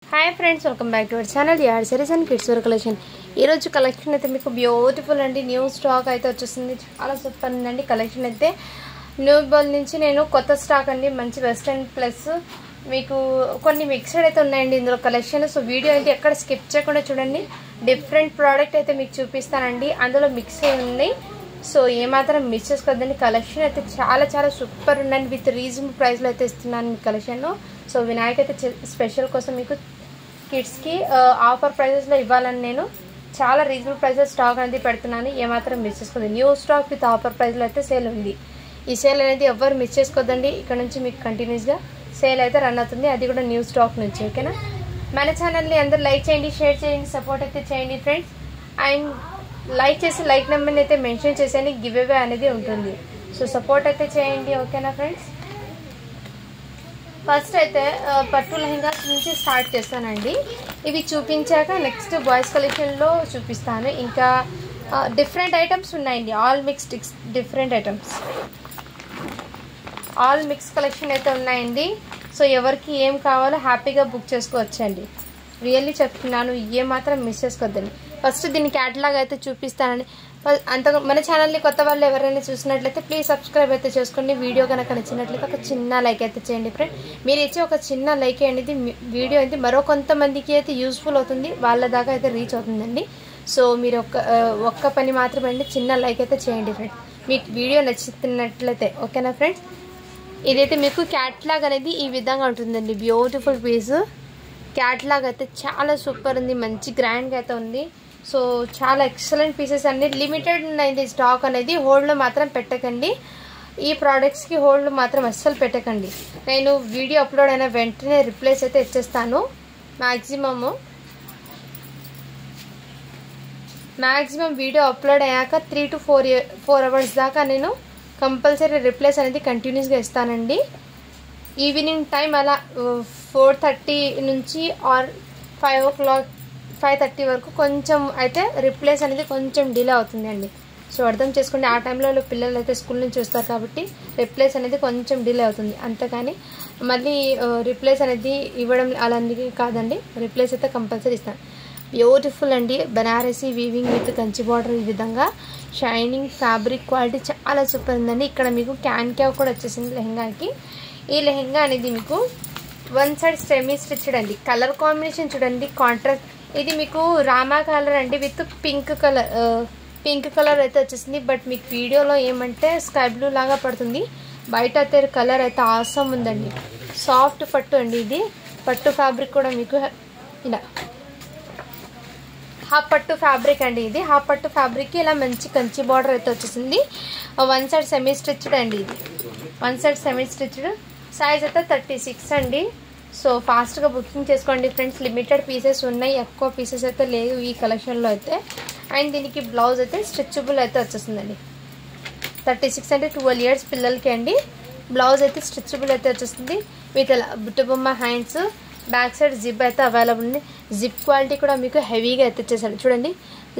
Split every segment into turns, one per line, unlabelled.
Hi friends welcome back to our channel यार sarees and kids wear collection collection అయితే మీకు beautiful అండి new stock అయితే వచ్చేసింది చాలా సూపర్ ఉందండి కలెక్షన్ అయితే న్యూ బల్ నుంచి నేను కొత్త స్టాక్ అండి మంచి వెస్టర్న్ ప్లస్ మీకు కొన్ని మిక్స్డ్ అయితే ఉన్నాయండి ఇందులో కలెక్షన్ సో వీడియో అయితే ఎక్కడ స్కిప్ చేయకుండా చూడండి డిఫరెంట్ ప్రోడక్ట్ అయితే మీకు చూపిస్తానండి అందులో మిక్స్ అయి ఉంది సో ఏ మాత్రం మిస్ చేసుకోవద్దండి కలెక్షన్ అయితే చాలా చాలా సూపర్ ఉందండి విత్ రీజనబుల్ ప్రైస్ లో అయితే ఇస్తున్నాను మీ కలెక్షన్ లో సో వినాయక అయితే స్పెషల్ కోసం మీకు किड्स की आफर प्राइसेस इव्वाలని నేను చాలా రీజనబుల్ ప్రైసెస్ స్టాక్ అనేది పెడుతున్నాను ఏ మాత్రం మిస్ చేసుకోవద్దు new stock with offer price లో అయితే సేల్ ఉంది ఈ సేల్ అనేది ఎవరు మిస్ చేసుకోవద్దండి ఇక్కడ నుంచి మీకు కంటిన్యూస్ గా సేల్ అయితే రన్ అవుతుంది అది కూడా న్యూ స్టాక్ నుంచి ఓకేనా మన ఛానల్ ని అందరూ లైక్ చేయండి షేర్ చేయండి సపోర్ట్ అయితే చేయండి ఫ్రెండ్స్ అండ్ లైక్ చేసి లైక్ నెంబర్ ని అయితే మెన్షన్ చేసేని గివ్ అవే అనేది ఉంటుంది సో సపోర్ట్ అయితే చేయండి ఓకేనా ఫ్రెండ్స్ ఫస్ట్ అయితే పట్టు లెహంగాస్ నుంచి స్టార్ట్ చేస్తానండి ఇవి చూపించాక నెక్స్ట్ బాయ్స్ కలెక్షన్ లో చూపిస్తాను ఇంకా డిఫరెంట్ ఐటమ్స్ ఉన్నాయండి all mixed different items all mix collection అయితే ఉన్నాయండి సో ఎవరికి ఏం కావాలో హ్యాపీగా బుక్ చేసుకోవచ్చండి రియల్లీ చెప్తున్నాను ఏ మాత్రం మిస్ చేసుకోవద్దండి ఫస్ట్ దీని క్యాటలాగ్ అయితే చూపిస్తానండి అంత మన ఛానల్ ని కొత్త వాళ్ళు ఎవరైనా చూసినట్లయితే ప్లీజ్ సబ్స్క్రైబ్ అయితే చేసుకోండి వీడియో కనుక నచ్చినట్లయితే ఒక చిన్న లైక్ అయితే చేయండి ఫ్రెండ్ మీరు ఇచ్చే ఒక చిన్న లైక్ అనేది వీడియో అయితే మరో కొంతమందికి అయితే యూస్ఫుల్ అవుతుంది వాళ్ళ దాకా అయితే రీచ్ అవుతుందండి సో మీరు ఒక్క పని మాత్రమే అండి చిన్న లైక్ అయితే చేయండి ఫ్రెండ్ మీకు వీడియో నచ్చినట్లయితే ఓకేనా ఫ్రెండ్స్ ఇదైతే మీకు క్యాటలాగ్ అనేది ఈ విధంగా ఉంటుందండి బ్యూటిఫుల్ పీస్ క్యాటలాగ్ అయితే చాలా సూపర్ ఉంది మంచి గ్రాండ్ గా అయితే ఉంది సో చాలా ఎక్సలెంట్ పీసెస్ అండి లిమిటెడ్ ఉంది స్టాక్ అనేది హోల్డ్ లో మాత్రం పెట్టకండి ఈ ప్రొడక్ట్స్ కి హోల్డ్ లో మాత్రం అస్సలు పెట్టకండి నేను వీడియో అప్లోడ్ అయిన వెంటనే రిప్లేస్ అయితే ఇచ్చేస్తాను మాక్సిమం వీడియో అప్లోడ్ అయ్యాక 3 to 4 అవర్స్ దాకా నేను కంపల్సరీ రిప్లేస్ అనేది కంటిన్యూస్ గా ఇస్తానండి ఈవినింగ్ టైం అలా 4:30 నుంచి ఆర్ 5:30 వరకు కొంచెం అయితే రిప్లేస్ అనేది కొంచెం డిలే అవుతుంది అండి సో అర్థం చేసుకోండి ఆ టైంలో పిల్లలు అయితే స్కూల్ నుంచి వస్తారు కాబట్టి రిప్లేస్ అనేది కొంచెం డిలే అవుతుంది అంతేకాని మళ్ళీ రిప్లేస్ అనేది ఇవ్వడం అలాంటివి కాదండి రిప్లేస్ అయితే కంపల్సరీ ఇస్తాను బ్యూటిఫుల్ అండి Banarasi weaving with Kanchi border ఈ విధంగా షైనింగ్ ఫ్యాబ్రిక్ క్వాలిటీ చాలా సూపర్ ఉందండి ఇక్కడ మీకు క్యావ్ కూడా వచ్చేసింది లెహంగాకి ఈ లెహంగా అనేది మీకు వన్ సైడ్ సెమీ స్టిచ్డ్ అండి కలర్ కాంబినేషన్ చూడండి కాంట్రాస్ట్ ఇది మీకు రామా కలర్ అండి విత్ పింక్ కలర్ అయితే వచ్చేసింది బట్ మీకు వీడియోలో ఏమంటే స్కై బ్లూ లాగా పడుతుంది బయట అయితే కలర్ అయితే ఆసమ్ ఉందండి సాఫ్ట్ పట్టు అండి ఇది పట్టు ఫ్యాబ్రిక్ కూడా మీకు ఇలా హాఫ్ పట్టు ఫ్యాబ్రిక్ అండి ఇది హాఫ్ పట్టు ఫ్యాబ్రిక్ ఇలా మంచి కంచి బార్డర్ అయితే వచ్చేసింది వన్ సైడ్ సెమీ స్టిచ్డ్ అండి ఇది one side semi stitched size అయితే 36 అండి సో ఫాస్ట్ గా బుకింగ్ చేసుకోండి ఫ్రెండ్స్ లిమిటెడ్ పీసెస్ ఉన్నాయి ఎక్కువ పీసెస్ అయితే లేవు ఈ కలెక్షన్ లో అయితే అండ్ దీనికి బ్లౌజ్ అయితే స్ట్రెచబుల్ అయితే వచ్చేస్తుందండి 36 అంటే 12 ఇయర్స్ పిల్లలకి అండి బ్లౌజ్ అయితే స్ట్రెచబుల్ అయితే వచ్చేస్తుంది with Buttabomma hands back side zip అయితే అవైలబుల్ ఉంది జిప్ క్వాలిటీ కూడా మీకు హెవీగా అయితే ఇచ్చేసారు చూడండి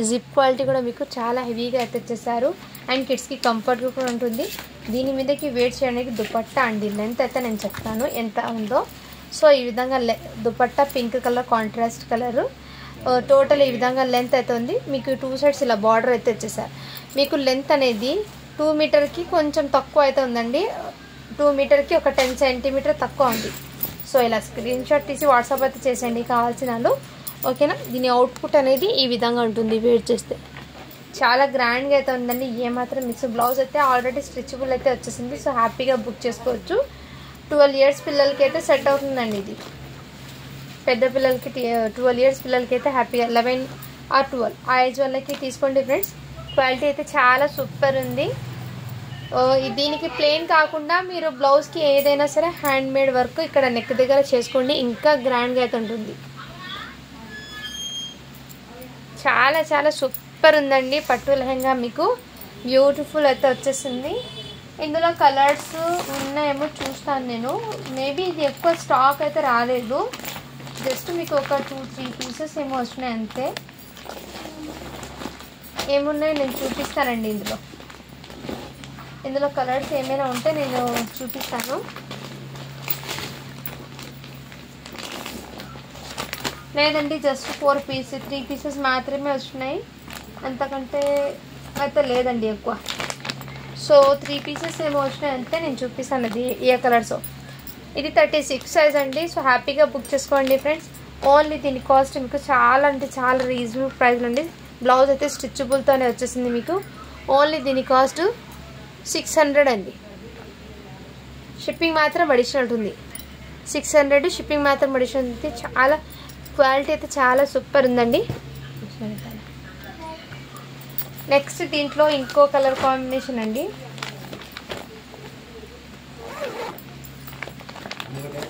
జిప్ క్వాలిటీ కూడా మీకు చాలా హెవీగా అయితే ఇచ్చేసారు అండ్ కిడ్స్ కి కంఫర్ట్ కూడా ఉంటుంది దీని మీదకి వేర్ చేయడానికి దుపట్టా అండి లెంత్ అయితే నేను చెప్తాను ఎంత ఉందో సో ఈ విధంగా dupatta pink colour contrast colour total ఈ విధంగా లెంత్ అయితే ఉంది మీకు 2 సైడ్స్ ఇలా బార్డర్ అయితే వచ్చేసారు మీకు లెంత్ అనేది 2 మీటర్కి కొంచెం తక్కువ అయితే ఉందండి 2 మీటర్కి ఒక 10 సెంటీమీటర్ తక్కువ ఉంది సో ఇలా స్క్రీన్ షాట్ తీసి వాట్సాప్ అయితే చేసేయండి కావాల్సిన వాళ్ళు ఓకేనా దీని అవుట్పుట్ అనేది ఈ విధంగా ఉంటుంది వేర్ చేస్తే చాలా గ్రాండ్గా అయితే ఉందండి ఏమాత్రం మిస్ బ్లౌజ్ అయితే ఆల్రెడీ స్ట్రెచబుల్ అయితే వచ్చేసింది సో హ్యాపీగా బుక్ చేసుకోవచ్చు 12 ఇయర్స్ పిల్లలకి అయితే సెట్ అవుతుందండి ఇది పెద్ద పిల్లలకి 12 ఇయర్స్ పిల్లలకి అయితే హ్యాపీగా 11 or 12 ఆ ఏజ్ వాళ్ళకి తీసుకోండి ఫ్రెండ్స్ క్వాలిటీ అయితే చాలా సూపర్ ఉంది దీనికి ప్లెయిన్ కాకుండా మీరు బ్లౌజ్కి ఏదైనా సరే హ్యాండ్ మేడ్ వర్క్ ఇక్కడ నెక్ దగ్గర చేసుకోండి ఇంకా గ్రాండ్గా అయితే ఉంటుంది చాలా చాలా సూపర్ ఉందండి పట్టు లెహంగా మీకు బ్యూటిఫుల్ అయితే వచ్చేసింది ఇందులో కలర్స్ ఉన్నాయేమో చూస్తాను నేను మేబీ ఇది ఎక్కువ స్టాక్ అయితే రాలేదు జస్ట్ మీకు ఒక 2-3 పీసెస్ ఏమో వచ్చినాయి అంతే ఏమున్నాయి నేను చూపిస్తానండి ఇందులో కలర్స్ ఏమైనా ఉంటే నేను చూపిస్తాను లేదండి జస్ట్ 4 పీస్ 3 పీసెస్ మాత్రమే వచ్చినాయి, అంతకంటే అయితే లేదండి ఎక్కువ. సో 3 పీసెస్ ఏమో వచ్చినాయి అంతే. నేను చూపిస్తాను అది ఏ కలర్స్. ఇది 36 సైజ్ అండి. సో హ్యాపీగా బుక్ చేసుకోండి ఫ్రెండ్స్. ఓన్లీ దీని కాస్ట్ మీకు చాలా అంటే చాలా రీజనబుల్ ప్రైస్ అండి. బ్లౌజ్ అయితే స్టిచబుల్తోనే వచ్చేసింది మీకు. ఓన్లీ దీని కాస్ట్ 600 అండి. షిప్పింగ్ మాత్రం అడిషనల్ ఉంటుంది. 600 షిప్పింగ్ మాత్రం అడిషనల్ ఉంటుంది. చాలా క్వాలిటీ అయితే చాలా సూపర్ ఉందండి. నెక్స్ట్ దీంట్లో ఇంకో కలర్ కాంబినేషన్ అండి.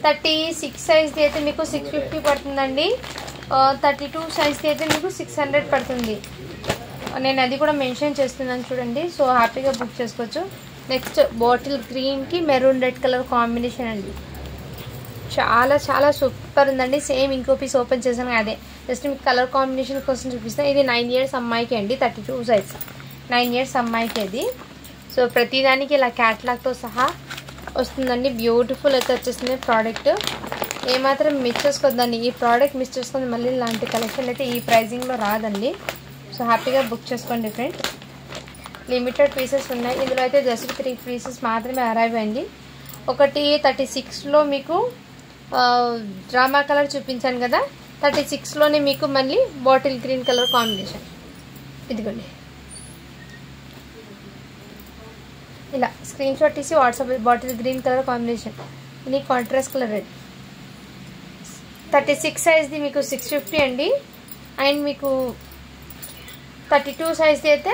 36 సైజ్ది అయితే మీకు 650 పడుతుందండి. 32 సైజ్ది అయితే మీకు 600 పడుతుంది. నేను అది కూడా మెన్షన్ చేస్తున్నాను చూడండి. సో హ్యాపీగా బుక్ చేసుకోవచ్చు. నెక్స్ట్ బాటిల్ గ్రీన్కి మెరూన్ రెడ్ కలర్ కాంబినేషన్ అండి. చాలా చాలా సూపర్ ఉందండి. సేమ్ ఇంకో పీస్ ఓపెన్ చేశాను అదే, జస్ట్ మీకు కలర్ కాంబినేషన్ కోసం చూపిస్తాను. ఇది 9 ఇయర్స్ అమ్మాయికి అండి. 32 సైజ్ 9 ఇయర్స్ అమ్మాయికి అది. సో ప్రతిదానికి ఇలా క్యాట్లాగ్తో సహా వస్తుందండి. బ్యూటిఫుల్ అయితే వచ్చేస్తుంది ప్రోడక్ట్. ఏమాత్రం మిస్ చేసుకోవద్దండి. ఈ ప్రోడక్ట్ మిస్ చేసుకుంది మళ్ళీ ఇలాంటి కలెక్షన్ అయితే ఈ ప్రైజింగ్లో రాదండి. సో హ్యాపీగా బుక్ చేసుకోండి ఫ్రెండ్స్. లిమిటెడ్ పీసెస్ ఉన్నాయి. ఇందులో అయితే జస్ట్ 3 పీసెస్ మాత్రమే అరైవ్ అయింది. ఒకటి 36లో మీకు డ్రామా కలర్ చూపించాను కదా, 36లోనే మీకు మళ్ళీ బాటిల్ గ్రీన్ కలర్ కాంబినేషన్. ఇదిగోండి ఇలా స్క్రీన్ షాట్ తీసి WhatsApp bottle green colour combination. ఇది కాంట్రాస్ట్ కలర్ రెడ్. 36 సైజ్ది మీకు 650 అండి. అండ్ మీకు 32 సైజ్ది అయితే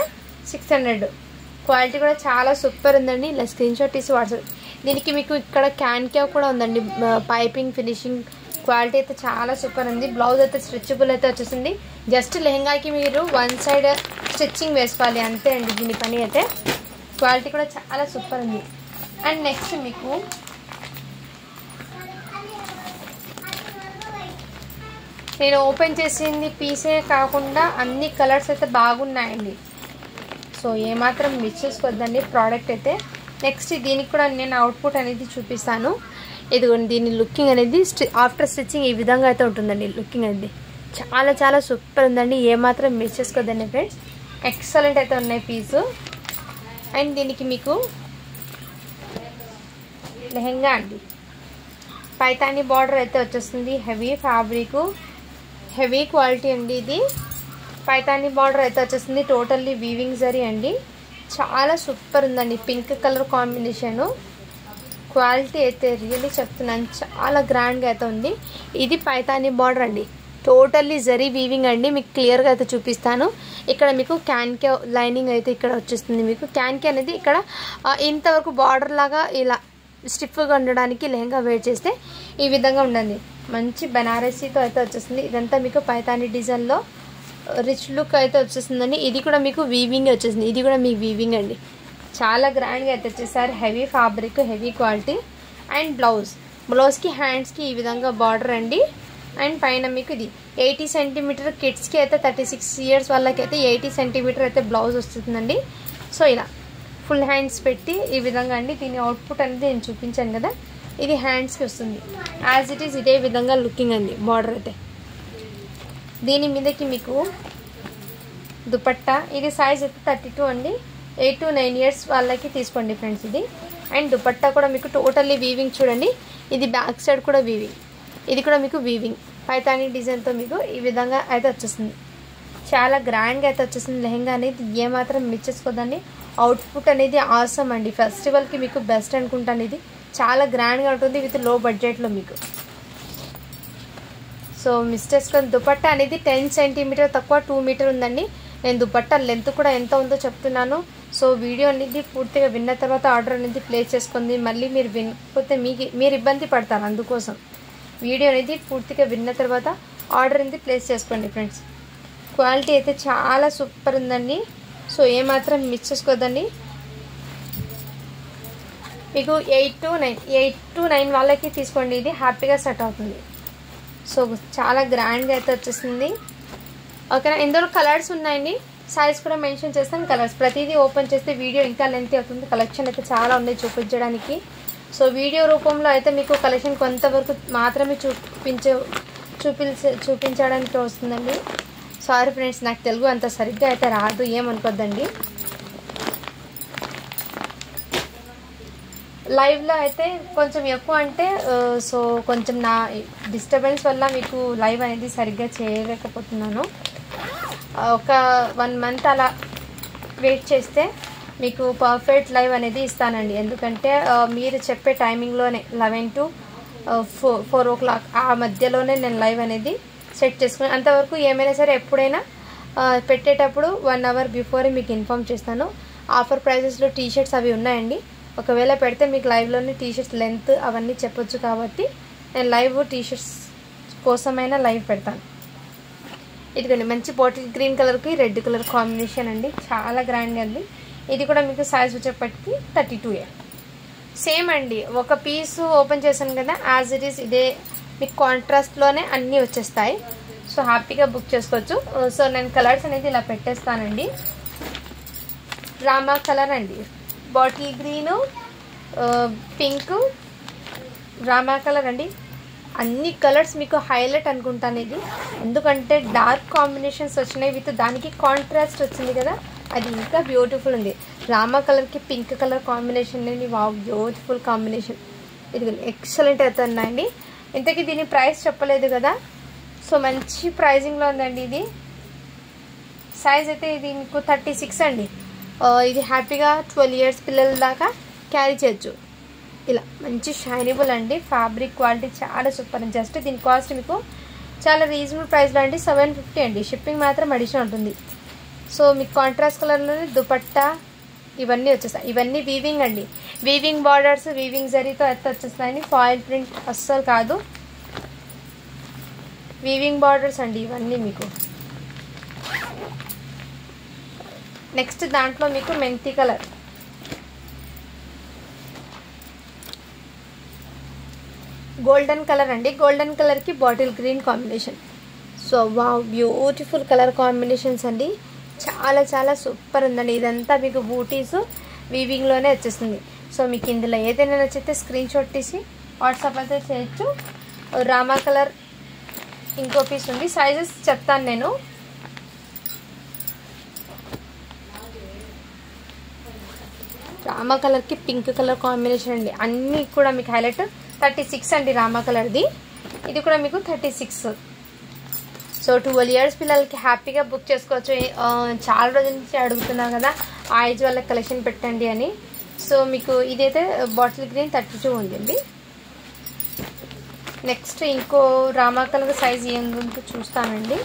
600. క్వాలిటీ కూడా చాలా సూపర్ ఉందండి. ఇలా స్క్రీన్ షాట్ తీసి వాట్సాప్. దీనికి మీకు ఇక్కడ క్యాన్ క్యావ్ కూడా ఉందండి. పైపింగ్ ఫినిషింగ్ క్వాలిటీ అయితే చాలా సూపర్ ఉంది. బ్లౌజ్ అయితే స్ట్రెచబుల్ అయితే వచ్చేసింది. జస్ట్ లెహంగాకి మీరు 1 సైడ్ స్టిచ్చింగ్ వేసుకోవాలి అంతే అండి దీని పని అయితే. క్వాలిటీ కూడా చాలా సూపర్ ఉంది. అండ్ నెక్స్ట్ మీకు నేను ఓపెన్ చేసింది పీసే కాకుండా అన్ని కలర్స్ అయితే బాగున్నాయండి. సో ఏమాత్రం మిస్ చేసుకోవద్దండి ప్రోడక్ట్ అయితే. నెక్స్ట్ దీనికి కూడా నేను అవుట్పుట్ అనేది చూపిస్తాను. ఇదిగోండి దీని లుకింగ్ అనేది ఆఫ్టర్ స్టిచ్చింగ్ ఈ విధంగా అయితే ఉంటుందండి. లుకింగ్ అనేది చాలా చాలా సూపర్ ఉందండి. ఏమాత్రం మిస్ చేసుకోవద్దండి ఫ్రెండ్స్. ఎక్సలెంట్ అయితే ఉన్నాయి పీసు. అండ్ దీనికి మీకు లెహంగా అండి. పైతాని బార్డర్ అయితే వచ్చేస్తుంది. హెవీ ఫ్యాబ్రిక్, హెవీ క్వాలిటీ అండి. ఇది పైతాని బార్డర్ అయితే వచ్చేస్తుంది. టోటల్లీ వీవింగ్ జరీ అండి. చాలా సూపర్ ఉందండి. Pink colour combination. క్వాలిటీ అయితే రియల్లీ చెప్తున్నాను చాలా గ్రాండ్గా అయితే ఉంది. ఇది పైతాని బార్డర్ అండి. టోటల్లీ జరీ వీవింగ్ అండి. మీకు క్లియర్గా అయితే చూపిస్తాను. ఇక్కడ మీకు క్యాన్కే లైనింగ్ అయితే ఇక్కడ వచ్చేస్తుంది. మీకు క్యాన్కే అనేది ఇక్కడ ఇంతవరకు బార్డర్ లాగా ఇలా స్టిఫ్గా ఉండడానికి లెహంగా వేర్ చేస్తే ఈ విధంగా ఉండండి. మంచి బనారసీతో అయితే వచ్చేస్తుంది. ఇదంతా మీకు పైతాని డిజైన్లో రిచ్ లుక్ అయితే వచ్చేస్తుందండి. ఇది కూడా మీకు వీవింగ్ వచ్చేసింది. ఇది కూడా మీకు వీవింగ్ అండి. చాలా గ్రాండ్గా అయితే వచ్చేసారు. Heavy fabric, heavy quality. And బ్లౌజ్కి హ్యాండ్స్కి ఈ విధంగా బార్డర్ అండి. అండ్ పైన మీకు ఇది 80 సెంటీమీటర్ కిడ్స్కి అయితే 36 ఇయర్స్ వాళ్ళకైతే 80 సెంటీమీటర్ అయితే బ్లౌజ్ వస్తుందండి. సో ఇలా ఫుల్ హ్యాండ్స్ పెట్టి ఈ విధంగా అండి. దీని అవుట్పుట్ అనేది నేను చూపించాను కదా, ఇది హ్యాండ్స్కి వస్తుంది. యాజ్ ఇట్ ఈస్ ఇదే విధంగా లుకింగ్ అండి బార్డర్ అయితే. దీని మీదకి మీకు దుపట్టా. ఇది సైజ్ అయితే 32 అండి. 8 to 9 ఇయర్స్ వాళ్ళకి తీసుకోండి ఫ్రెండ్స్ ఇది. అండ్ దుపట్టా కూడా మీకు టోటల్లీ వీవింగ్ చూడండి. ఇది బ్యాక్ సైడ్ కూడా వీవింగ్. ఇది కూడా మీకు వీవింగ్ పైతాని డిజైన్తో మీకు ఈ విధంగా అయితే వచ్చేస్తుంది. చాలా గ్రాండ్గా అయితే వచ్చేసింది లెహంగా అనేది. ఏమాత్రం మిస్ చేసుకోదండి. అవుట్పుట్ అనేది ఆసమ్ అండి. ఫెస్టివల్కి మీకు బెస్ట్ అనుకుంటాను. ఇది చాలా గ్రాండ్గా ఉంటుంది విత్ లో బడ్జెట్లో మీకు. సో మిస్ చేసుకొని దుపట్టా అనేది 10 సెంటీమీటర్ తక్కువ 2 మీటర్ ఉందండి. నేను దుపట్టా లెంత్ కూడా ఎంత ఉందో చెప్తున్నాను. సో వీడియో అనేది పూర్తిగా విన్న తర్వాత ఆర్డర్ అనేది ప్లేస్ చేసుకుంది. మళ్ళీ మీరు వినకపోతే మీరు ఇబ్బంది పడతారు. అందుకోసం వీడియో అనేది పూర్తిగా విన్న తర్వాత ఆర్డర్ అనేది ప్లేస్ చేసుకోండి ఫ్రెండ్స్. క్వాలిటీ అయితే చాలా సూపర్ ఉందండి. సో ఏమాత్రం మిస్ చేసుకోదండి. మీకు 8 to 9 వాళ్ళకి తీసుకోండి. ఇది హ్యాపీగా సెట్ అవుతుంది. సో చాలా గ్రాండ్గా అయితే వచ్చేసింది. ఓకేనా. ఇందులో కలర్స్ ఉన్నాయండి. సైజ్ కూడా మెన్షన్ చేస్తాను. కలర్స్ ప్రతిదీ ఓపెన్ చేస్తే వీడియో ఇంకా లెంత్ అవుతుంది. కలెక్షన్ అయితే చాలా ఉంది చూపించడానికి. సో వీడియో రూపంలో అయితే మీకు కలెక్షన్ కొంతవరకు మాత్రమే చూపించడానికి వస్తుందండి. సారీ ఫ్రెండ్స్, నాకు తెలుగు అంత సరిగ్గా అయితే రాదు, ఏమనుకోద్దండి. లైవ్లో అయితే కొంచెం ఎక్కువ అంటే సో కొంచెం నా డిస్టర్బెన్స్ వల్ల మీకు లైవ్ అనేది సరిగ్గా చేయలేకపోతున్నాను. ఒక 1 మంత్ అలా వెయిట్ చేస్తే మీకు పర్ఫెక్ట్ లైవ్ అనేది ఇస్తానండి. ఎందుకంటే మీరు చెప్పే టైమింగ్లోనే 11 to 4 o'clock ఆ మధ్యలోనే నేను లైవ్ అనేది సెట్ చేసుకుని, అంతవరకు ఏమైనా సరే ఎప్పుడైనా పెట్టేటప్పుడు 1 hour బిఫోరే మీకు ఇన్ఫామ్ చేస్తాను. ఆఫర్ ప్రైజెస్లో టీషర్ట్స్ అవి ఉన్నాయండి. ఒకవేళ పెడితే మీకు లైవ్లోనే టీషర్ట్స్ లెంత్ అవన్నీ చెప్పొచ్చు, కాబట్టి నేను లైవ్ టీషర్ట్స్ కోసమైనా లైవ్ పెడతాను. ఇదిగోండి మంచి బాటిల్ గ్రీన్ కలర్కి రెడ్ కలర్ కాంబినేషన్ అండి, చాలా గ్రాండ్గా ఉంది. ఇది కూడా మీకు సైజ్ వచ్చేప్పటికి 32A. సేమ్ అండి, ఒక పీస్ ఓపెన్ చేశాను కదా, యాజ్ ఇట్ ఈస్ ఇదే మీకు కాంట్రాస్ట్లోనే అన్నీ వచ్చేస్తాయి. సో హ్యాపీగా బుక్ చేసుకోవచ్చు. సో నేను కలర్స్ అనేది ఇలా పెట్టేస్తానండి. రామా కలర్ అండి, bottle green, pink, Rama colour అండి. అన్ని కలర్స్ మీకు హైలైట్ అనుకుంటాను ఇది, ఎందుకంటే డార్క్ కాంబినేషన్స్ వచ్చినాయి విత్ దానికి కాంట్రాస్ట్ వచ్చింది కదా, అది ఇంకా బ్యూటిఫుల్ ఉంది. రామా కలర్కి పింక్ కలర్ కాంబినేషన్ అండి, వావ్ బ్యూటిఫుల్ కాంబినేషన్. ఇది ఎక్సలెంట్ అయితే ఉన్నాయండి. ఇంతకీ దీని ప్రైస్ చెప్పలేదు కదా, సో మంచి ప్రైజింగ్లో ఉందండి. ఇది సైజ్ అయితే ఇది మీకు 36 అండి. ఇది హ్యాపీగా 12 years పిల్లల దాకా క్యారీ చేయొచ్చు. ఇలా మంచి షైనబుల్ అండి, ఫ్యాబ్రిక్ క్వాలిటీ చాలా సూపర్. జస్ట్ దీని కాస్ట్ మీకు చాలా రీజనబుల్ ప్రైస్లో అండి, 750 అండి. షిప్పింగ్ మాత్రం అడిషనల్ ఉంటుంది. సో మీకు కాంట్రాస్ట్ కలర్లోనే దుపట్టా ఇవన్నీ వచ్చేస్తాయి. ఇవన్నీ వీవింగ్ అండి, వీవింగ్ బార్డర్స్, వీవింగ్ జరీతో అయితే వచ్చేస్తాయని, ఫాయిల్ ప్రింట్ అస్సలు కాదు, వీవింగ్ బార్డర్స్ అండి ఇవన్నీ మీకు. నెక్స్ట్ దాంట్లో మీకు మెంతి కలర్, గోల్డెన్ కలర్ అండి, గోల్డెన్ కలర్కి bottle green combination. So wow beautiful colour combinations అండి, చాలా చాలా సూపర్ ఉందండి. ఇదంతా మీకు బూటీస్ వీవింగ్లోనే వచ్చేస్తుంది. సో మీకు ఇందులో ఏదైనా నచ్చితే స్క్రీన్ షాట్ తీసి వాట్సాప్ అయితే చేయొచ్చు. రామా కలర్ ఇంకో పీస్ ఉంది, సైజెస్ చెప్తాను నేను. రామా కలర్కి పింక్ కలర్ కాంబినేషన్ అండి, అన్నీ కూడా మీకు హైలైట్. 36 అండి రామా కలర్ది, ఇది కూడా మీకు 36. సో 12 years పిల్లలకి హ్యాపీగా బుక్ చేసుకోవచ్చు. చాలా రోజుల నుంచి అడుగుతున్నా కదా ఆ ఏజ్ వాళ్ళకి కలెక్షన్ పెట్టండి అని. సో మీకు ఇదైతే బాటిల్ గ్రీన్ 32 ఉందండి. నెక్స్ట్ ఇంకో రామా కలర్ సైజ్ ఏందో చూస్తానండి,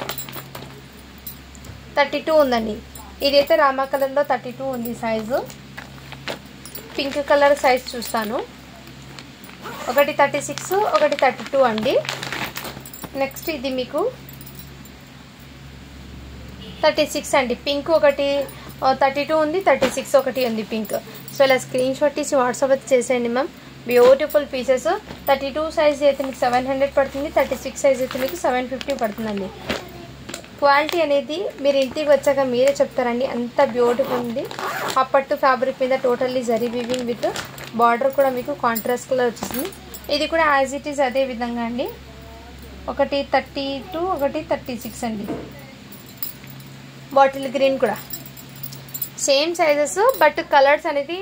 32 ఉందండి. ఇదైతే రామా కలర్లో 32 ఉంది సైజు. పింక్ కలర్ సైజ్ చూస్తాను, ఒకటి 36, ఒకటి 32 అండి. నెక్స్ట్ ఇది మీకు 36 అండి, పింక్ ఒకటి 32 ఉంది, 36 ఒకటి ఉంది పింక్. సో ఇలా స్క్రీన్ షాట్ తీసి వాట్సాప్ అయితే చేసేయండి మ్యామ్. Beautiful pieces. 32 సైజ్ అయితే మీకు 700 పడుతుంది, 36 సైజ్ అయితే మీకు 750 పడుతుందండి. క్వాలిటీ అనేది మీరు ఇంటికి వచ్చాక మీరే చెప్తారండి, అంత బ్యూటిఫుల్ ఉంది. ఆ పట్టు ఫ్యాబ్రిక్ మీద totally zari weaving with border కూడా మీకు కాంట్రాస్ట్ కలర్ వచ్చేసింది. ఇది కూడా యాజ్ ఇట్ ఈస్ అదే విధంగా అండి, ఒకటి 32, ఒకటి 36 అండి. బాటిల్ గ్రీన్ కూడా సేమ్ సైజెస్, బట్ కలర్స్ అనేది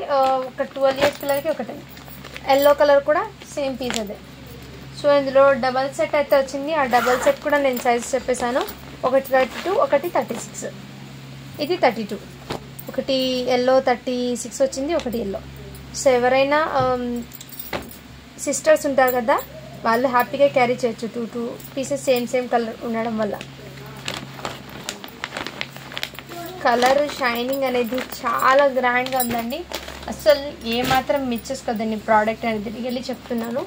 ఒక 12 years పిల్లలకి ఒకటి. ఎల్లో కలర్ కూడా సేమ్ పీస్ అదే. సో ఇందులో డబల్ సెట్ అయితే వచ్చింది, ఆ డబల్ సెట్ కూడా నేను సైజ్ చెప్పేశాను. ఒకటి 32, ఒకటి 36. ఇది 32, ఒకటి ఎల్లో 36 వచ్చింది, ఒకటి ఎల్లో. సో ఎవరైనా సిస్టర్స్ ఉంటారు కదా, వాళ్ళు హ్యాపీగా క్యారీ చేయొచ్చు. 2 పీసెస్ సేమ్ కలర్ ఉండడం వల్ల. కలర్ షైనింగ్ అనేది చాలా గ్రాండ్గా ఉందండి, అసలు ఏమాత్రం మిస్ చేసుకోదండి ప్రోడక్ట్ అనేది, రియల్లీ చెప్తున్నాను.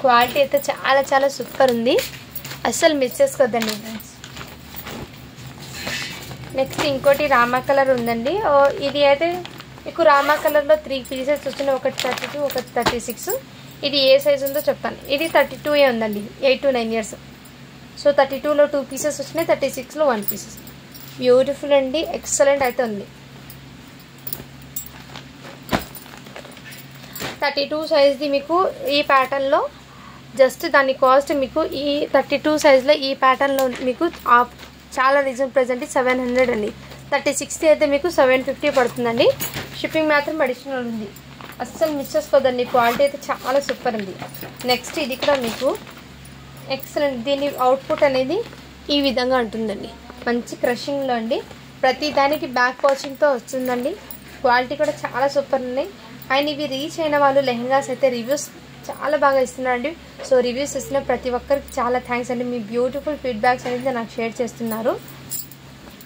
క్వాలిటీ అయితే చాలా చాలా సూపర్ ఉంది, అస్సలు మిస్ చేసుకోద్దండి ఫ్రెండ్స్. నెక్స్ట్ ఇంకోటి రామా కలర్ ఉందండి. ఇది అయితే మీకు రామా కలర్లో 3 పీసెస్ వచ్చినాయి, ఒకటి 32, ఒకటి 36. ఇది ఏ సైజ్ ఉందో చెప్తాను. ఇది 32 ఉందండి, 8 to 9 years. సో 32లో 2 పీసెస్ వచ్చినాయి, 36లో 1 పీసెస్. బ్యూటిఫుల్ అండి, ఎక్సలెంట్ అయితే ఉంది. 32 సైజ్ది మీకు ఈ ప్యాటర్న్లో జస్ట్ దాని కాస్ట్ మీకు ఈ 32 సైజ్లో ఈ ప్యాటర్న్లో మీకు చాలా రీజన్ ప్రెజెంట్ 700 అండి. 36 అయితే మీకు 750 పడుతుందండి. షిప్పింగ్ మాత్రం అడిషనల్ ఉంది. అస్సలు మిస్ చేసుకోదండి. క్వాలిటీ అయితే చాలా సూపర్ ఉంది. నెక్స్ట్ ఇది కూడా మీకు ఎక్సలెంట్. దీని అవుట్పుట్ అనేది ఈ విధంగా ఉంటుందండి. మంచి క్రషింగ్లో అండి. ప్రతి దానికి బ్యాక్ పౌచింగ్తో వస్తుందండి. క్వాలిటీ కూడా చాలా సూపర్ ఉన్నాయి. అండ్ ఇవి రీచ్ అయిన వాళ్ళు లెహంగాస్ అయితే రివ్యూస్ చాలా బాగా ఇస్తున్నారండి. సో రివ్యూస్ ఇస్తున్న ప్రతి ఒక్కరికి చాలా థ్యాంక్స్ అండి. మీ బ్యూటిఫుల్ ఫీడ్బ్యాక్స్ అనేది నాకు షేర్ చేస్తున్నారు.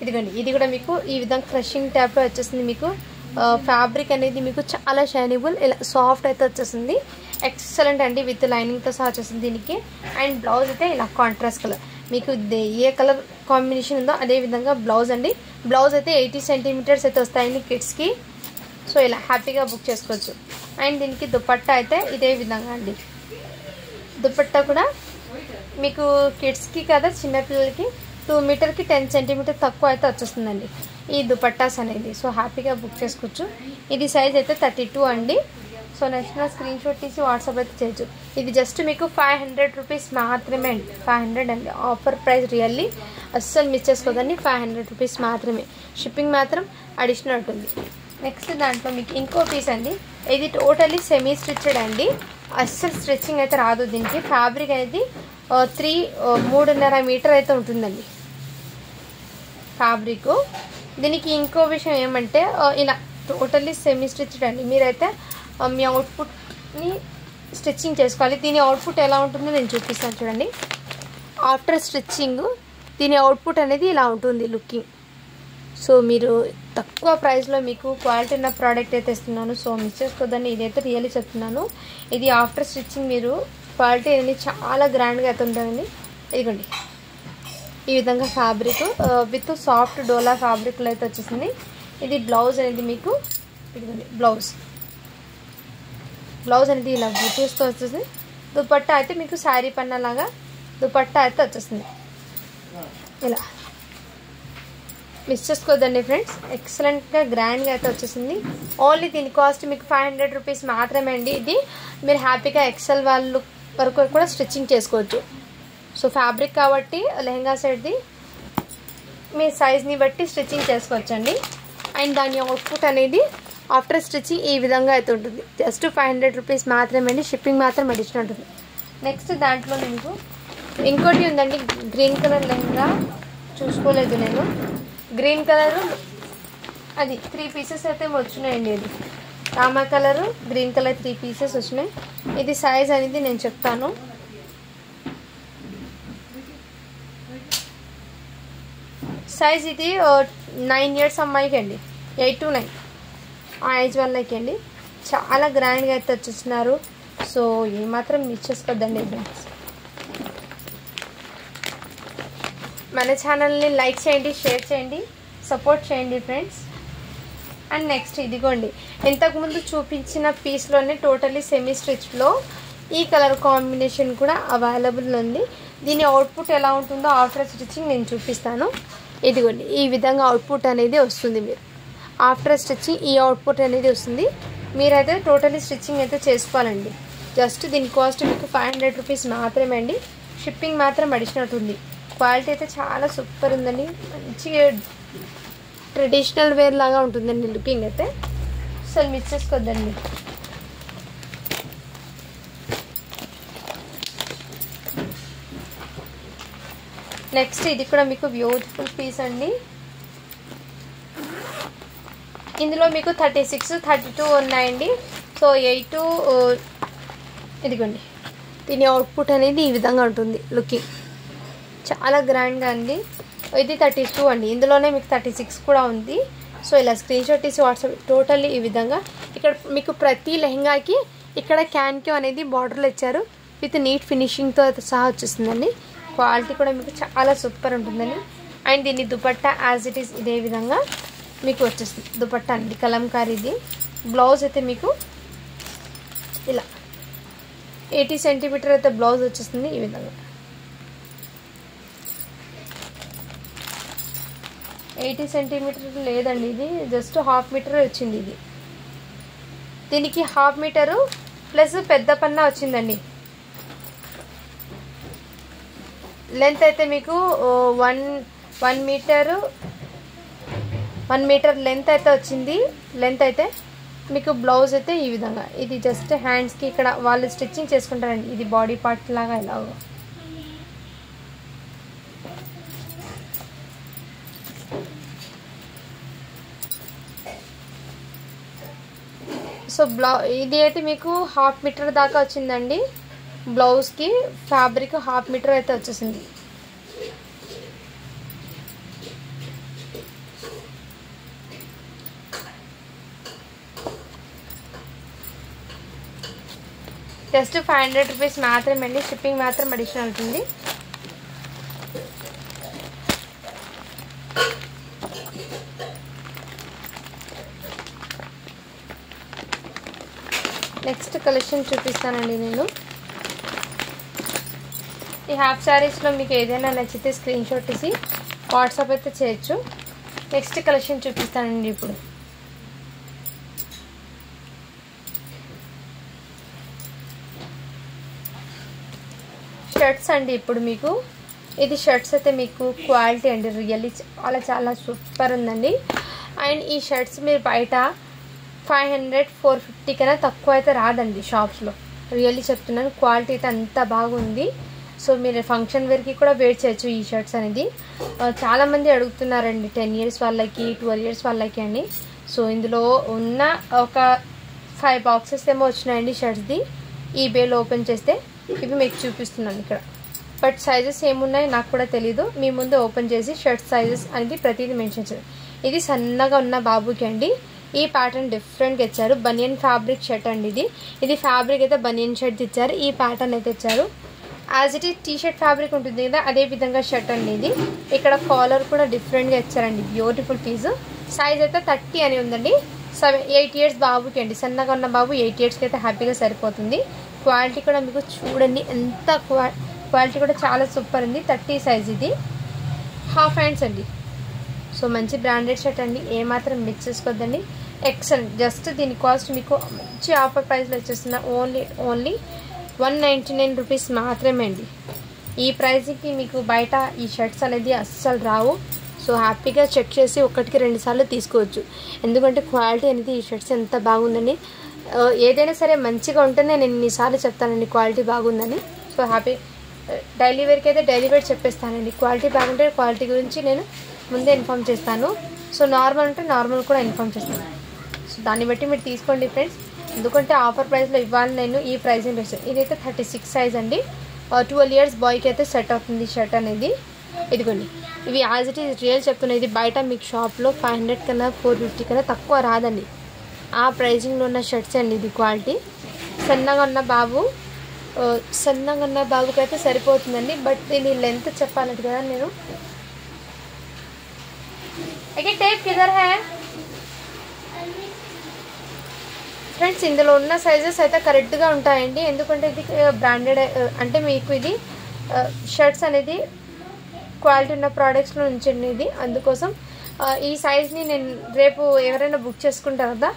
ఇదిగోండి, ఇది కూడా మీకు ఈ విధంగా క్రషింగ్ టైప్లో వచ్చేస్తుంది. మీకు ఫ్యాబ్రిక్ అనేది మీకు చాలా షైనబుల్, ఇలా సాఫ్ట్ అయితే వచ్చేస్తుంది. ఎక్సలెంట్ అండి. విత్ లైనింగ్తో సహా వచ్చేస్తుంది దీనికి. అండ్ బ్లౌజ్ అయితే ఇలా కాంట్రాస్ట్ కలర్, మీకు ఏ కలర్ కాంబినేషన్ ఉందో అదే విధంగా బ్లౌజ్ అండి. బ్లౌజ్ అయితే 80 సెంటీమీటర్స్ అయితే వస్తాయండి కిడ్స్కి. సో ఇలా హ్యాపీగా బుక్ చేసుకోవచ్చు. అండ్ దీనికి దుపట్టా అయితే ఇదే విధంగా అండి. దుపట్టా కూడా మీకు కిడ్స్కి కదా, చిన్నపిల్లలకి 2 మీటర్కి 10 సెంటీమీటర్ తక్కువ అయితే వచ్చేస్తుందండి ఈ దుపట్టాస్ అనేది. సో హ్యాపీగా బుక్ చేసుకోవచ్చు. ఇది సైజ్ అయితే 32 అండి. సో నెక్స్ట్ స్క్రీన్ షాట్ తీసి వాట్సాప్ అయితే చేయొచ్చు. ఇది జస్ట్ మీకు 500 రూపీస్ మాత్రమే అండి. 500 అండి. ఆఫర్ ప్రైస్ రియల్లీ అస్సలు మిస్ చేసుకోదండి. 500 రూపీస్ మాత్రమే. షిప్పింగ్ మాత్రం అడిషనల్ ఉంటుంది. నెక్స్ట్ దాంట్లో మీకు ఇంకో పీస్ అండి. ఇది టోటల్లీ సెమీ స్టిచ్డ్ అండి. అస్సలు స్టిచ్చింగ్ అయితే రాదు దీనికి. ఫ్యాబ్రిక్ అనేది 3.5 మీటర్ అయితే ఉంటుందండి ఫ్యాబ్రిక్. దీనికి ఇంకో విషయం ఏమంటే ఇలా టోటల్లీ సెమీ స్టిచ్డ్ అండి. మీరైతే మీ అవుట్పుట్ని స్టిచ్చింగ్ చేసుకోవాలి. దీని అవుట్పుట్ ఎలా ఉంటుందో నేను చూపిస్తాను చూడండి. ఆఫ్టర్ స్టిచ్చింగ్ దీని అవుట్పుట్ అనేది ఇలా ఉంటుంది లుకింగ్. సో మీరు తక్కువ ప్రైస్లో మీకు క్వాలిటీ ఉన్న ప్రోడక్ట్ అయితే ఇస్తున్నాను. సో మిస్ చేసుకోవద్దని, ఇదైతే రియల్లీ చెప్తున్నాను. ఇది ఆఫ్టర్ స్టిచ్చింగ్ మీరు క్వాలిటీ అనేది చాలా గ్రాండ్గా అయితే ఉంటుందండి. ఇదిగోండి, ఈ విధంగా ఫ్యాబ్రిక్ విత్ సాఫ్ట్ డోలా ఫ్యాబ్రిక్లో అయితే వచ్చేసింది. ఇది బ్లౌజ్ అనేది మీకు ఇదిగోండి. బ్లౌజ్ అనేది ఇలా బూటీస్తో వచ్చేసింది. దుపట్టా అయితే మీకు శారీ పన్నలాగా దుపట్టా అయితే వచ్చేస్తుంది. ఇలా మిస్ చేసుకోవద్దండి ఫ్రెండ్స్. ఎక్సలెంట్గా గ్రాండ్గా అయితే వచ్చేసింది. ఓన్లీ దీని కాస్ట్ మీకు 500 రూపీస్ మాత్రమే అండి. ఇది మీరు హ్యాపీగా ఎక్సెల్ వాళ్ళు వరకు కూడా స్టిచ్చింగ్ చేసుకోవచ్చు. సో ఫ్యాబ్రిక్ కాబట్టి లెహంగా సెట్ది మీ సైజ్ని బట్టి స్టిచ్చింగ్ చేసుకోవచ్చండి. అండ్ దాని అవుట్పుట్ అనేది ఆఫ్టర్ స్టిచ్చింగ్ ఈ విధంగా అయితే ఉంటుంది. జస్ట్ 500 రూపీస్ మాత్రమే అండి. షిప్పింగ్ మాత్రం అడిషనల్ ఉంటుంది. నెక్స్ట్ దాంట్లో మీకు ఇంకోటి ఉందండి. గ్రీన్ కలర్ లెహంగా చూసుకోలేదు నేను. గ్రీన్ కలరు అది 3 పీసెస్ అయితే వచ్చినాయండి. ఇది Rama colour, green colour 3 pieces వచ్చినాయి. ఇది సైజ్ అనేది నేను చెప్తాను. సైజ్ ఇది 9 ఇయర్స్ అమ్మాయికి అండి. 8 to 9 ఆ ఏజ్ వాళ్ళకి అండి. చాలా గ్రాండ్గా అయితే వచ్చేస్తున్నారు. సో ఏమాత్రం మిస్ చేసుకోవద్దండి ఫ్రెండ్స్. మన ఛానల్ని లైక్ చేయండి, షేర్ చేయండి, సపోర్ట్ చేయండి ఫ్రెండ్స్. అండ్ నెక్స్ట్ ఇదిగోండి, ఇంతకుముందు చూపించిన పీస్లోనే టోటలీ సెమీ స్టిచ్లో ఈ కలర్ కాంబినేషన్ కూడా అవైలబుల్ ఉంది. దీని అవుట్పుట్ ఎలా ఉంటుందో ఆఫ్టర్ స్టిచ్చింగ్ నేను చూపిస్తాను. ఇదిగోండి, ఈ విధంగా అవుట్పుట్ అనేది వస్తుంది. మీరు ఆఫ్టర్ స్టిచ్చింగ్ ఈ అవుట్పుట్ అనేది వస్తుంది. మీరైతే టోటలీ స్టిచ్చింగ్ అయితే చేసుకోవాలండి. జస్ట్ దీని కాస్ట్ మీకు 500 రూపీస్ మాత్రమే అండి. షిప్పింగ్ మాత్రం అడిషనల్ ఉంది. క్వాలిటీ అయితే చాలా సూపర్ ఉందండి. మంచిగా ట్రెడిషనల్ వేర్ లాగా ఉంటుందండి లుకింగ్ అయితే. అసలు మిస్ చేసుకోవద్దండి. నెక్స్ట్ ఇది కూడా మీకు బ్యూటిఫుల్ పీస్ అండి. ఇందులో మీకు 36, 32 ఉన్నాయండి. సో 8 ఇదిగోండి, దీని అవుట్పుట్ అనేది ఈ విధంగా ఉంటుంది లుకింగ్. చాలా గ్రాండ్గా అండి. ఇది 32 అండి. ఇందులోనే మీకు 36 కూడా ఉంది. సో ఇలా స్క్రీన్ షాట్ తీసి వాట్సాప్ టోటల్లీ ఈ విధంగా. ఇక్కడ మీకు ప్రతి లెహంగాకి ఇక్కడ క్యాన్క్యూ అనేది బార్డర్లో ఇచ్చారు. విత్ నీట్ ఫినిషింగ్తో సహా వచ్చేస్తుందండి. క్వాలిటీ కూడా మీకు చాలా సూపర్ ఉంటుందండి. అండ్ దీన్ని దుపట్టా యాజ్ ఇట్ ఈస్ ఇదే విధంగా మీకు వచ్చేస్తుంది. దుపట్టా అండి కలంకారీది. బ్లౌజ్ అయితే మీకు ఇలా 80 సెంటీమీటర్ అయితే బ్లౌజ్ వచ్చేస్తుంది ఈ విధంగా. 80 సెంటీమీటర్ లేదండి, ఇది జస్ట్ 1/2 మీటర్ వచ్చింది. ఇది దీనికి 1/2 మీటరు ప్లస్ పెద్ద పన్నా వచ్చిందండి. లెంత్ అయితే మీకు 1 మీటర్ లెంత్ అయితే వచ్చింది. లెంత్ అయితే మీకు బ్లౌజ్ అయితే ఈ విధంగా, ఇది జస్ట్ హ్యాండ్స్కి ఇక్కడ వాళ్ళు స్టిచ్చింగ్ చేసుకుంటారండి. ఇది బాడీ పార్ట్ లాగా ఇలాగో. సో ఇది అయితే మీకు 1/2 మీటర్ దాకా వచ్చిందండి. బ్లౌజ్కి ఫ్యాబ్రిక్ 1/2 మీటర్ అయితే వచ్చేసింది. జస్ట్ 500 రూపీస్ మాత్రమే అండి. షిప్పింగ్ మాత్రం అడిషనల్ ఉంటుంది. నెక్స్ట్ కలెక్షన్ చూపిస్తానండి నేను. ఈ హాఫ్ శారీస్లో మీకు ఏదైనా నచ్చితే స్క్రీన్ షాట్ తీసి వాట్సాప్ అయితే చేయొచ్చు. నెక్స్ట్ కలెక్షన్ చూపిస్తానండి ఇప్పుడు. షర్ట్స్ అండి. ఇప్పుడు మీకు ఇది షర్ట్స్ అయితే మీకు క్వాలిటీ అండి రియల్లీ చాలా సూపర్ ఉందండి. అండ్ ఈ షర్ట్స్ మీరు బయట 500-450 కన్నా తక్కువ అయితే రాదండి షాప్స్లో. రియల్లీ చెప్తున్నాను, క్వాలిటీ అయితే అంత బాగుంది. సో మీరు ఫంక్షన్ వేర్కి కూడా వేర్ చేయొచ్చు ఈ షర్ట్స్ అనేది. చాలామంది అడుగుతున్నారండి 10 ఇయర్స్ వాళ్ళకి, 12 ఇయర్స్ వాళ్ళకి అండి. సో ఇందులో ఉన్న ఒక 5 బాక్సెస్ ఏమో వచ్చినాయండి షర్ట్స్ది. ఈ బేల్ ఓపెన్ చేస్తే ఇవి మీకు చూపిస్తున్నాను ఇక్కడ. బట్ సైజెస్ ఏమున్నాయి నాకు కూడా తెలీదు. మీ ముందు ఓపెన్ చేసి షర్ట్ సైజెస్ అనేది ప్రతిదీ మెన్షన్ చేయాలి. ఇది సన్నగా ఉన్న బాబుకి అండి. ఈ ప్యాటర్న్ డిఫరెంట్గా ఇచ్చారు. బనియన్ ఫ్యాబ్రిక్ షర్ట్ అండి. ఇది ఫ్యాబ్రిక్ అయితే బనియన్ షర్ట్ ఇచ్చారు. ఈ ప్యాటర్న్ అయితే ఇచ్చారు. As it is T shirt fabric ఉంటుంది కదా, అదే విధంగా షర్ట్ అండి ఇది. ఇక్కడ కాలర్ కూడా డిఫరెంట్గా ఇచ్చారండి. Beautiful piece. సైజ్ అయితే 30 అని ఉందండి. 8 ఇయర్స్ బాబుకి అండి. సన్నగా ఉన్న బాబు 8 ఇయర్స్కి అయితే హ్యాపీగా సరిపోతుంది. క్వాలిటీ కూడా మీకు చూడండి, ఎంత క్వాలిటీ కూడా చాలా సూపర్ ఉంది. 30 సైజ్. ఇది హాఫ్ హ్యాండ్స్ అండి. సో మంచి బ్రాండెడ్ షర్ట్ అండి, ఏమాత్రం మిక్స్ చేసుకోవద్దండి. ఎక్సలెంట్. జస్ట్ దీని కాస్ట్ మీకు మంచి ఆఫర్ ప్రైస్లో వచ్చేస్తున్న ఓన్లీ 199 రూపీస్ మాత్రమే అండి. ఈ ప్రైస్కి మీకు బయట ఈ షర్ట్స్ అనేది అస్సలు రావు. సో హ్యాపీగా చెక్ చేసి 1కి 2 సార్లు తీసుకోవచ్చు. ఎందుకంటే క్వాలిటీ అనేది ఈ షర్ట్స్ ఎంత బాగుందండి. ఏదైనా సరే మంచిగా ఉంటేనే నేను ఇన్నిసార్లు చెప్తానండి క్వాలిటీ బాగుందని. సో హ్యాపీ డైలీ వేర్కి అయితే డైలీ వేర్ చెప్పేస్తానండి. క్వాలిటీ బాగుంటే క్వాలిటీ గురించి నేను ముందే ఇన్ఫామ్ చేస్తాను. సో నార్మల్ ఉంటే నార్మల్ కూడా ఇన్ఫామ్ చేస్తాను. సో దాన్ని బట్టి మీరు తీసుకోండి ఫ్రెండ్స్. ఎందుకంటే ఆఫర్ ప్రైస్లో ఇవ్వాలి నేను ఈ ప్రైసింగ్ బెస్ట్. ఇదైతే 36 సైజ్ అండి. 12 ఇయర్స్ బాయ్కి అయితే సెట్ అవుతుంది షర్ట్ అనేది. ఇదిగోండి, ఇవి యాజ్ ఇట్ ఈజ్ రియల్ చెప్తున్నాయి. ఇది బయట మీకు షాప్లో 500 కన్నా 450 కన్నా తక్కువ రాదండి. ఆ ప్రైజింగ్లో ఉన్న షర్ట్స్ అండి. ఇది క్వాలిటీ. సన్నగా ఉన్న బాబుకి అయితే సరిపోతుందండి. బట్ దీని లెంత్ చెప్పాలంటే కదా నేను. అయితే టేప్ కిదర్ హై ఫ్రెండ్స్. ఇందులో ఉన్న సైజెస్ అయితే కరెక్ట్గా ఉంటాయండి. ఎందుకంటే ఇది బ్రాండెడ్ అంటే మీకు ఇది షర్ట్స్ అనేది క్వాలిటీ ఉన్న ప్రోడక్ట్స్లో ఉంచండి ఇది. అందుకోసం ఈ సైజ్ని నేను రేపు ఎవరైనా బుక్ చేసుకుంటారు కదా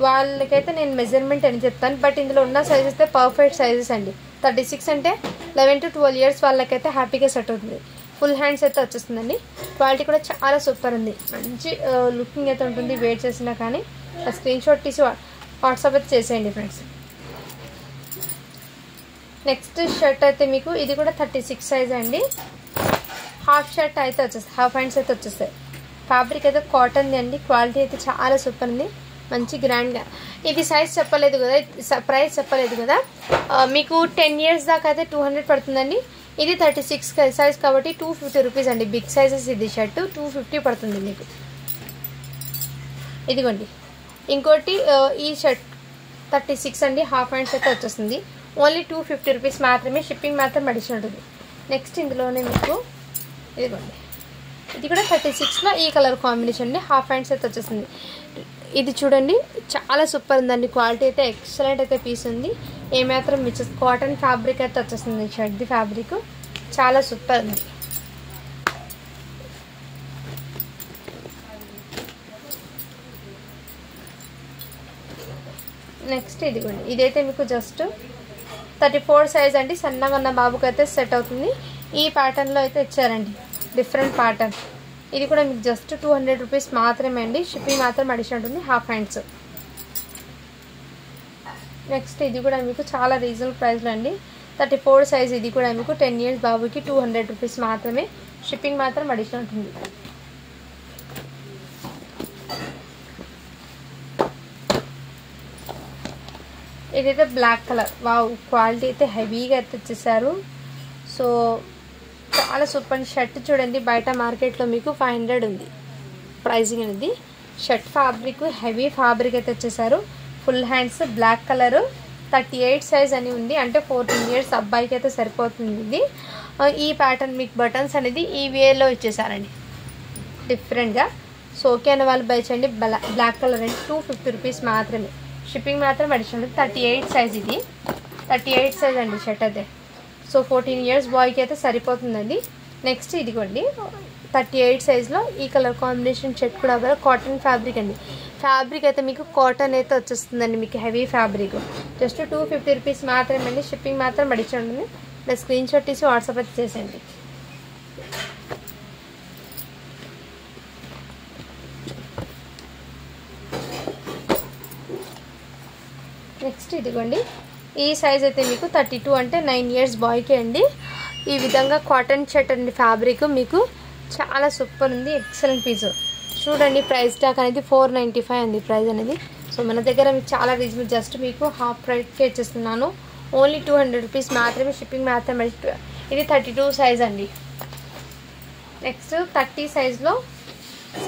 వాళ్ళకైతే నేను మెజర్మెంట్ అని చెప్తాను. బట్ ఇందులో ఉన్న సైజెస్ అయితే పర్ఫెక్ట్ సైజెస్ అండి. 36 అంటే 11 to 12 ఇయర్స్ వాళ్ళకైతే హ్యాపీగా సెట్ అవుతుంది. ఫుల్ హ్యాండ్స్ అయితే వచ్చేస్తుందండి. క్వాలిటీ కూడా చాలా సూపర్ ఉంది. మంచి లుకింగ్ అయితే ఉంటుంది. వెయిట్ చేసినా కానీ స్క్రీన్ షాట్ తీసి వాట్సాప్ అయితే చేసేయండి ఫ్రెండ్స్. నెక్స్ట్ షర్ట్ అయితే మీకు ఇది కూడా 36 సైజ్ అండి. హాఫ్ షర్ట్ అయితే వచ్చేస్తాయి, హాఫ్ హ్యాండ్స్ అయితే వచ్చేస్తాయి. ఫ్యాబ్రిక్ అయితే కాటన్ది అండి. క్వాలిటీ అయితే చాలా సూపర్ ఉంది. మంచి గ్రాండ్గా. ఇది సైజ్ చెప్పలేదు కదా, ప్రైస్ చెప్పలేదు కదా. మీకు 10 ఇయర్స్ దాకా అయితే 200 పడుతుందండి. ఇది 36 సైజ్ కాబట్టి 250 రూపీస్ అండి. బిగ్ సైజెస్ ఇది షర్ట్ 250 పడుతుంది మీకు. ఇదిగోండి ఇంకోటి ఈ షర్ట్ 36 అండి. హాఫ్ హ్యాండ్స్ అయితే వచ్చేస్తుంది. ఓన్లీ 250 రూపీస్ మాత్రమే. షిప్పింగ్ మాత్రం అడిషనల్ ఉంటుంది. నెక్స్ట్ ఇందులోనే మీకు ఇదిగోండి, ఇది కూడా 36లో ఈ కలర్ కాంబినేషన్ అండి. హాఫ్ హ్యాండ్స్ అయితే వచ్చేస్తుంది. ఇది చూడండి చాలా సూపర్ ఉందండి. క్వాలిటీ అయితే ఎక్సలెంట్ అయితే పీస్ ఉంది. ఏమాత్రం మిక్స్ కాటన్ ఫ్యాబ్రిక్ అయితే వచ్చేస్తుంది. షర్ట్ది ఫ్యాబ్రిక్ చాలా సూపర్ ఉంది. నెక్స్ట్ ఇదిగోండి, ఇదైతే మీకు జస్ట్ 34 సైజ్ అండి. సన్నగా ఉన్న బాబుకి అయితే సెట్ అవుతుంది. ఈ ప్యాటర్న్లో అయితే ఇచ్చారండి, డిఫరెంట్ ప్యాటర్న్. ఇది కూడా మీకు జస్ట్ 200 రూపీస్ మాత్రమే అండి. షిప్పింగ్ మాత్రం అడిషన్ ఉంటుంది, హాఫ్ హ్యాండ్స్. నెక్స్ట్ ఇది కూడా మీకు చాలా రీజనబుల్ ప్రైస్లో అండి, 34 సైజ్. ఇది కూడా మీకు 10 ఇయర్స్ బాబుకి 200 రూపీస్ మాత్రమే. షిప్పింగ్ మాత్రం అడిషన్ ఉంటుంది. ఇదైతే బ్లాక్ కలర్. వావ్, క్వాలిటీ అయితే హెవీగా అయితే వచ్చేసారు. సో చాలా సూపర్ షర్ట్ చూడండి. బయట మార్కెట్లో మీకు 500 ఉంది ప్రైజింగ్ అనేది. షర్ట్ ఫ్యాబ్రిక్ హెవీ ఫ్యాబ్రిక్ అయితే వచ్చేసారు. Full hands, black colour, 38 size అని ఉంది. అంటే 14 ఇయర్స్ అబ్బాయికి అయితే సరిపోతుంది ఇది. ఈ ప్యాటర్న్ మీకు బటన్స్ అనేది ఈ వేలో ఇచ్చేసారండి డిఫరెంట్గా. సో ఓకే అనే వాళ్ళు బై చేయండి. బ్లాక్ కలర్ అండి, 250 రూపీస్ మాత్రమే. షిప్పింగ్ మాత్రం అడిషనల్. 38 సైజ్, ఇది 38 సైజ్ అండి షర్ట్ అయితే. సో 14 ఇయర్స్ బాయ్కి అయితే సరిపోతుందండి. నెక్స్ట్ ఇదిగోండి 38 సైజ్లో ఈ కలర్ కాంబినేషన్ షర్ట్ కూడా కాటన్ ఫ్యాబ్రిక్ అండి. ఫ్యాబ్రిక్ అయితే మీకు కాటన్ అయితే వచ్చేస్తుందండి, మీకు హెవీ ఫ్యాబ్రిక్. జస్ట్ 250 రూపీస్ మాత్రమే అండి. షిప్పింగ్ మాత్రం అడిషన్ ఉంటుంది. ప్లస్ స్క్రీన్ షాట్ తీసి వాట్సాప్ అయితే చేసేయండి. నెక్స్ట్ ఇదిగోండి ఈ సైజ్ అయితే మీకు 32, అంటే 9 ఇయర్స్ బాయ్కి అండి. ఈ విధంగా కాటన్ షర్ట్ అండి. ఫ్యాబ్రిక్ మీకు చాలా సూపర్ ఉంది, ఎక్సలెంట్ పీస్. చూడండి ప్రైస్ ట్యాగ్ అనేది 495 ఉంది ప్రైస్ అనేది. సో మన దగ్గర మీకు చాలా రీజనబుల్, జస్ట్ మీకు హాఫ్ ప్రైస్కే ఇచ్చేస్తున్నాను. ఓన్లీ 200 రూపీస్ మాత్రమే. షిప్పింగ్ మాత్రమే. ఇది 32 సైజ్ అండి. నెక్స్ట్ 30 సైజ్లో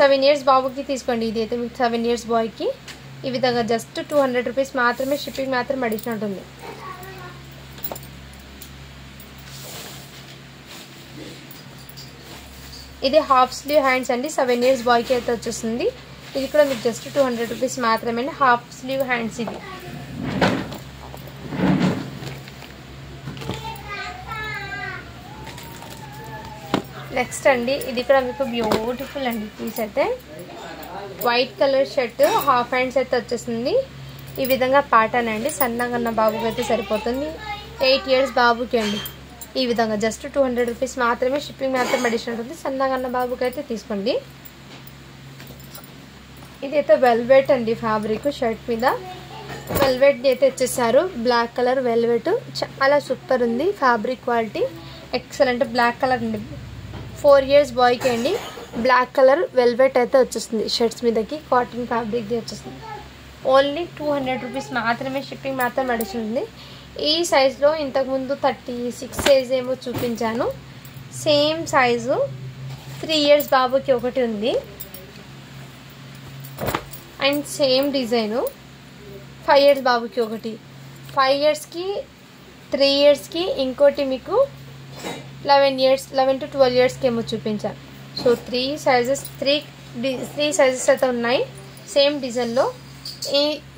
7 ఇయర్స్ బాబుకి తీసుకోండి. ఇది అయితే మీకు 7 ఇయర్స్ బాయ్కి. ఈ విధంగా జస్ట్ 200 రూపీస్ మాత్రమే. షిప్పింగ్ మాత్రం అడిషనల్ ఉంటుంది. ఇది హాఫ్ స్లీవ్ హ్యాండ్స్ అండి, 7 ఇయర్స్ బాయ్కి అయితే వచ్చేస్తుంది. ఇది కూడా మీకు జస్ట్ 200 రూపీస్ మాత్రమే. హాఫ్ స్లీవ్ హ్యాండ్స్ ఇది. నెక్స్ట్ అండి ఇది కూడా మీకు బ్యూటిఫుల్ అండి పీస్ అయితే. White colour shirt, half hands అయితే వచ్చేస్తుంది. ఈ విధంగా ప్యాటర్న్ అండి. సన్నగా ఉన్న బాబుకి అయితే సరిపోతుంది. 8 ఇయర్స్ బాబుకి అండి. ఈ విధంగా జస్ట్ 200 రూపీస్ మాత్రమే. షిప్పింగ్ మాత్రం అడిషనల్ ఉంటుంది. సన్నగా ఉన్న బాబుకి అయితే తీసుకోండి. ఇదైతే వెల్వెట్ అండి ఫ్యాబ్రిక్. షర్ట్ మీద వెల్వెట్ అయితే ఇచ్చేసారు. బ్లాక్ కలర్ వెల్వెట్, చాలా సూపర్ ఉంది fabric quality, excellent. Black colour అండి, 4 ఇయర్స్ బాయ్కి అండి. బ్లాక్ కలర్ వెల్వెట్ అయితే వచ్చేస్తుంది షర్ట్స్ మీదకి. కాటన్ ఫ్యాబ్రిక్ది వచ్చేస్తుంది. ఓన్లీ 200 రూపీస్ మాత్రమే. షిప్పింగ్ మాత్రం అడిషనల్ ఉంది. ఈ సైజులో ఇంతకుముందు 36 సైజ్ ఏమో చూపించాను. సేమ్ సైజు 3 ఇయర్స్ బాబుకి ఒకటి ఉంది. అండ్ సేమ్ డిజైను 5 ఇయర్స్ బాబుకి ఒకటి, 5 ఇయర్స్కి 3 ఇయర్స్కి ఇంకోటి మీకు 11 to 12 ఇయర్స్కి ఏమో చూపించాను. సో 3 సైజెస్ అయితే ఉన్నాయి సేమ్ డిజైన్లో.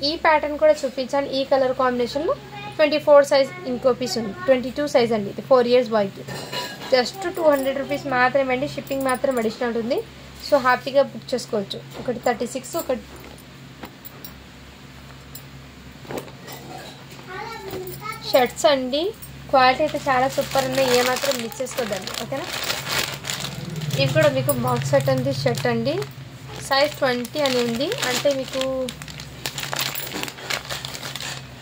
ఈ ప్యాటర్న్ కూడా చూపించాను. ఈ కలర్ కాంబినేషన్లో 24 సైజ్ ఇంకో పీస్ ఉంది. 22 సైజ్ అండి, ఇది 4 ఇయర్స్ బాయ్కి. జస్ట్ 200 రూపీస్ మాత్రమే అండి. షిప్పింగ్ మాత్రం అడిషనల్ ఉంటుంది. సో హ్యాపీగా బుక్ చేసుకోవచ్చు. ఒకటి 36, ఒకటి షర్ట్స్ అండి. క్వాలిటీ అయితే చాలా సూపర్ ఉన్నాయి, ఏమాత్రం మిస్ చేసుకోద్దండి, ఓకేనా. ఇవి కూడా మీకు బాక్స్ సెట్ అండి. షర్ట్ అండి, సైజ్ 20 అని ఉంది. అంటే మీకు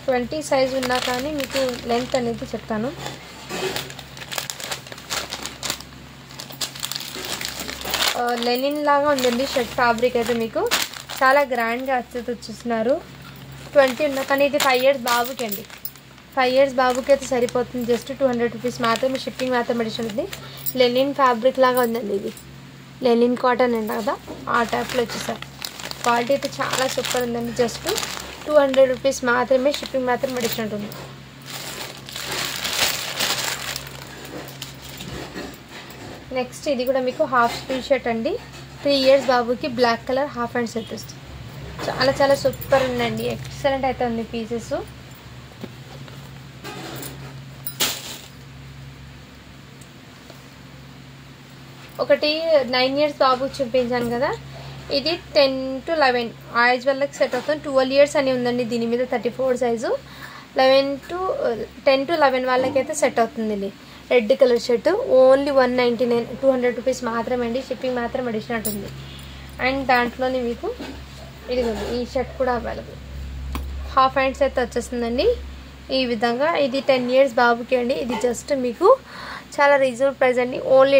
20 సైజ్ ఉన్నా కానీ మీకు లెంత్ అనేది చెప్తాను. లెనిన్ లాగా ఉందండి షర్ట్ ఫ్యాబ్రిక్ అయితే. మీకు చాలా గ్రాండ్గా వచ్చేస్తున్నారు. 20 ఉన్నా కానీ ఇది 5 ఇయర్స్ బాబుకి అండి. 5 ఇయర్స్ బాబుకి అయితే సరిపోతుంది. జస్ట్ 200 రూపీస్ మాత్రమే. షిప్పింగ్ మాత్రం అడిషన్ ఉంది. లెనిన్ ఫ్యాబ్రిక్ లాగా ఉందండి ఇది. లెనిన్ కాటన్ అంట కదా, ఆ టైప్లో వచ్చేసారు. క్వాలిటీ అయితే చాలా సూపర్ ఉందండి. జస్ట్ 200 రూపీస్ మాత్రమే. షిప్పింగ్ మాత్రం అడిషన్ ఉంటుంది. నెక్స్ట్ ఇది కూడా మీకు హాఫ్ స్లీవ్ షర్ట్ అండి. 3 ఇయర్స్ బాబుకి black colour half hand set వస్తుంది. చాలా చాలా సూపర్ ఉందండి, ఎక్సలెంట్ అయితే ఉంది పీసెస్. ఒకటి 9 ఇయర్స్ బాబుకి చూపించాను కదా, ఇది 10 to 11 ఆ ఏజ్ వాళ్ళకి సెట్ అవుతుంది. 12 ఇయర్స్ అని ఉందండి దీని మీద, 34 సైజు. 10 to 11 వాళ్ళకైతే సెట్ అవుతుంది. Red colour shirt only 199, 200 rupees మాత్రమే అండి. షిప్పింగ్ మాత్రం అడిషనల్ ఉంటుంది. అండ్ దాంట్లోనే మీకు ఇదిగోండి ఈ షర్ట్ కూడా అవైలబుల్. హాఫ్ హ్యాండ్స్ అయితే వచ్చేస్తుందండి ఈ విధంగా. ఇది 10 years బాబుకి అండి. ఇది జస్ట్ మీకు చాలా రీజనబుల్ ప్రైస్ అండి. ఓన్లీ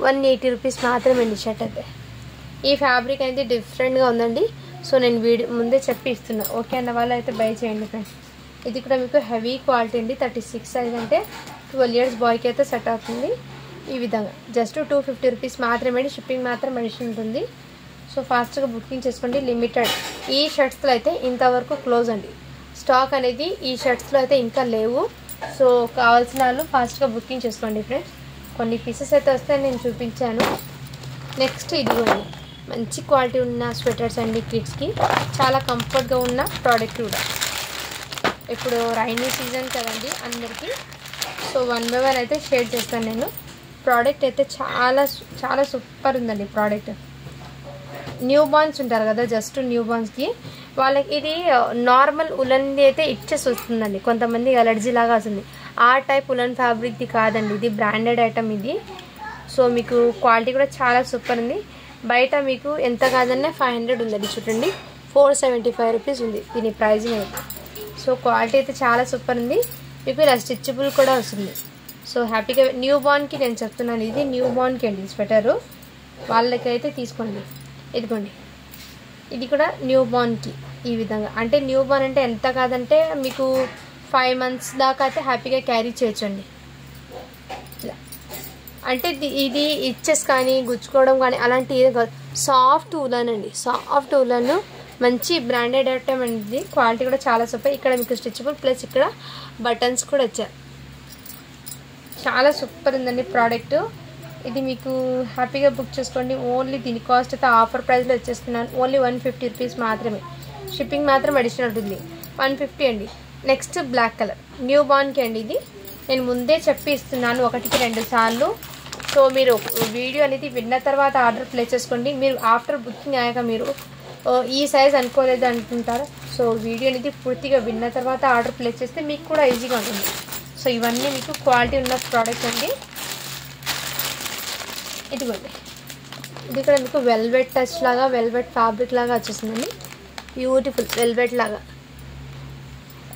180 రూపీస్ మాత్రమే అండి షర్ట్ అయితే. ఈ ఫ్యాబ్రిక్ అయితే డిఫరెంట్గా ఉందండి. సో నేను ముందే చెప్పి ఇస్తున్నా. ఓకే అన్న వాళ్ళు అయితే బై చేయండి ఫ్రెండ్స్. ఇది కూడా మీకు హెవీ క్వాలిటీ అండి. 36 సైజ్ అంటే 12 years బాయ్కి అయితే సెట్ అవుతుంది. ఈ విధంగా జస్ట్ 250 రూపీస్ మాత్రమే. షిప్పింగ్ మాత్రం అడిషన్ ఉంటుంది. సో ఫాస్ట్గా బుకింగ్ చేసుకోండి. లిమిటెడ్ ఈ షర్ట్స్లో అయితే ఇంతవరకు క్లోజ్ అండి. స్టాక్ అనేది ఈ షర్ట్స్లో అయితే ఇంకా లేవు. సో కావాల్సిన వాళ్ళు ఫాస్ట్గా బుకింగ్ చేసుకోండి ఫ్రెండ్స్. కొన్ని పీసెస్ అయితే వస్తే నేను చూపించాను. నెక్స్ట్ ఇదిగోండి మంచి క్వాలిటీ ఉన్న స్వెటర్స్ అండి. కిడ్స్కి చాలా కంఫర్ట్గా ఉన్న ప్రోడక్ట్ కూడా. ఇప్పుడు రైనీ సీజన్ కదండి అందరికీ. సో 1 by 1 అయితే షేర్ చేస్తాను నేను. ప్రోడక్ట్ అయితే చాలా చాలా సూపర్ ఉందండి ప్రోడక్ట్. న్యూ బార్న్స్ ఉంటారు కదా, జస్ట్ న్యూ బార్న్స్కి వాళ్ళకి ఇది నార్మల్ ఉలన్ది అయితే ఇచ్చేసి వస్తుందండి. కొంతమంది అలర్జీ లాగా వస్తుంది. ఆ టైప్ ఉలన్ ఫ్యాబ్రిక్ది కాదండి, ఇది బ్రాండెడ్ ఐటమ్ ఇది. సో మీకు క్వాలిటీ కూడా చాలా సూపర్ ఉంది. బయట మీకు ఎంత కాదన్నా 500 ఉందండి. చూడండి 475 రూపీస్ ఉంది దీని ప్రైజింగ్ అయితే. సో క్వాలిటీ అయితే చాలా సూపర్ ఉంది. మీకు ఇలా స్టిచబుల్ కూడా వస్తుంది. సో హ్యాపీగా న్యూ బార్న్కి నేను చెప్తున్నాను. ఇది న్యూ బార్న్కి అండి స్వెటరు. వాళ్ళకైతే తీసుకోండి. ఇదిగోండి ఇది కూడా న్యూ బార్న్కి ఈ విధంగా. అంటే న్యూ బార్న్ అంటే ఎంత కాదంటే మీకు 5 months దాకా అయితే హ్యాపీగా క్యారీ చేయొచ్చండి. అంటే ఇది ఇచ్చేసి కానీ గుచ్చుకోవడం కానీ అలాంటి ఏదో కాదు. సాఫ్ట్ ఉలన్ అండి. సాఫ్ట్ ఉలన్ మంచి బ్రాండెడ్ ఐటమ్ అండి. క్వాలిటీ కూడా చాలా సూపర్. ఇక్కడ మీకు స్టిచబుల్ ప్లస్ ఇక్కడ బటన్స్ కూడా వచ్చాయి. చాలా సూపర్ ఉందండి ప్రోడక్ట్. ఇది మీకు హ్యాపీగా బుక్ చేసుకోండి. ఓన్లీ దీని కాస్ట్ అయితే ఆఫర్ ప్రైస్లో వచ్చేస్తున్నాను. ఓన్లీ 150 రూపీస్ మాత్రమే. షిప్పింగ్ మాత్రం అడిషనల్ ఉంటుంది. 150 అండి. నెక్స్ట్ బ్లాక్ కలర్ న్యూ బార్న్కి అండి. ఇది నేను ముందే చెప్పి ఇస్తున్నాను 1కి 2 సార్లు. సో మీరు వీడియో అనేది విన్న తర్వాత ఆర్డర్ ప్లేస్ చేసుకోండి. మీరు ఆఫ్టర్ బుకింగ్ అయ్యాక మీరు ఈ సైజ్ అనుకోలేదు అంటుంటారు. సో వీడియో అనేది పూర్తిగా విన్న తర్వాత ఆర్డర్ ప్లేస్ చేస్తే మీకు కూడా ఈజీగా ఉంటుంది. సో ఇవన్నీ మీకు క్వాలిటీ ఉన్న ప్రోడక్ట్ అండి. ఇదిగోండి ఇది కూడా మీకు వెల్వెట్ టచ్ లాగా, వెల్వెట్ ఫ్యాబ్రిక్ లాగా వచ్చేసిందండి. బ్యూటిఫుల్ వెల్వెట్ లాగా.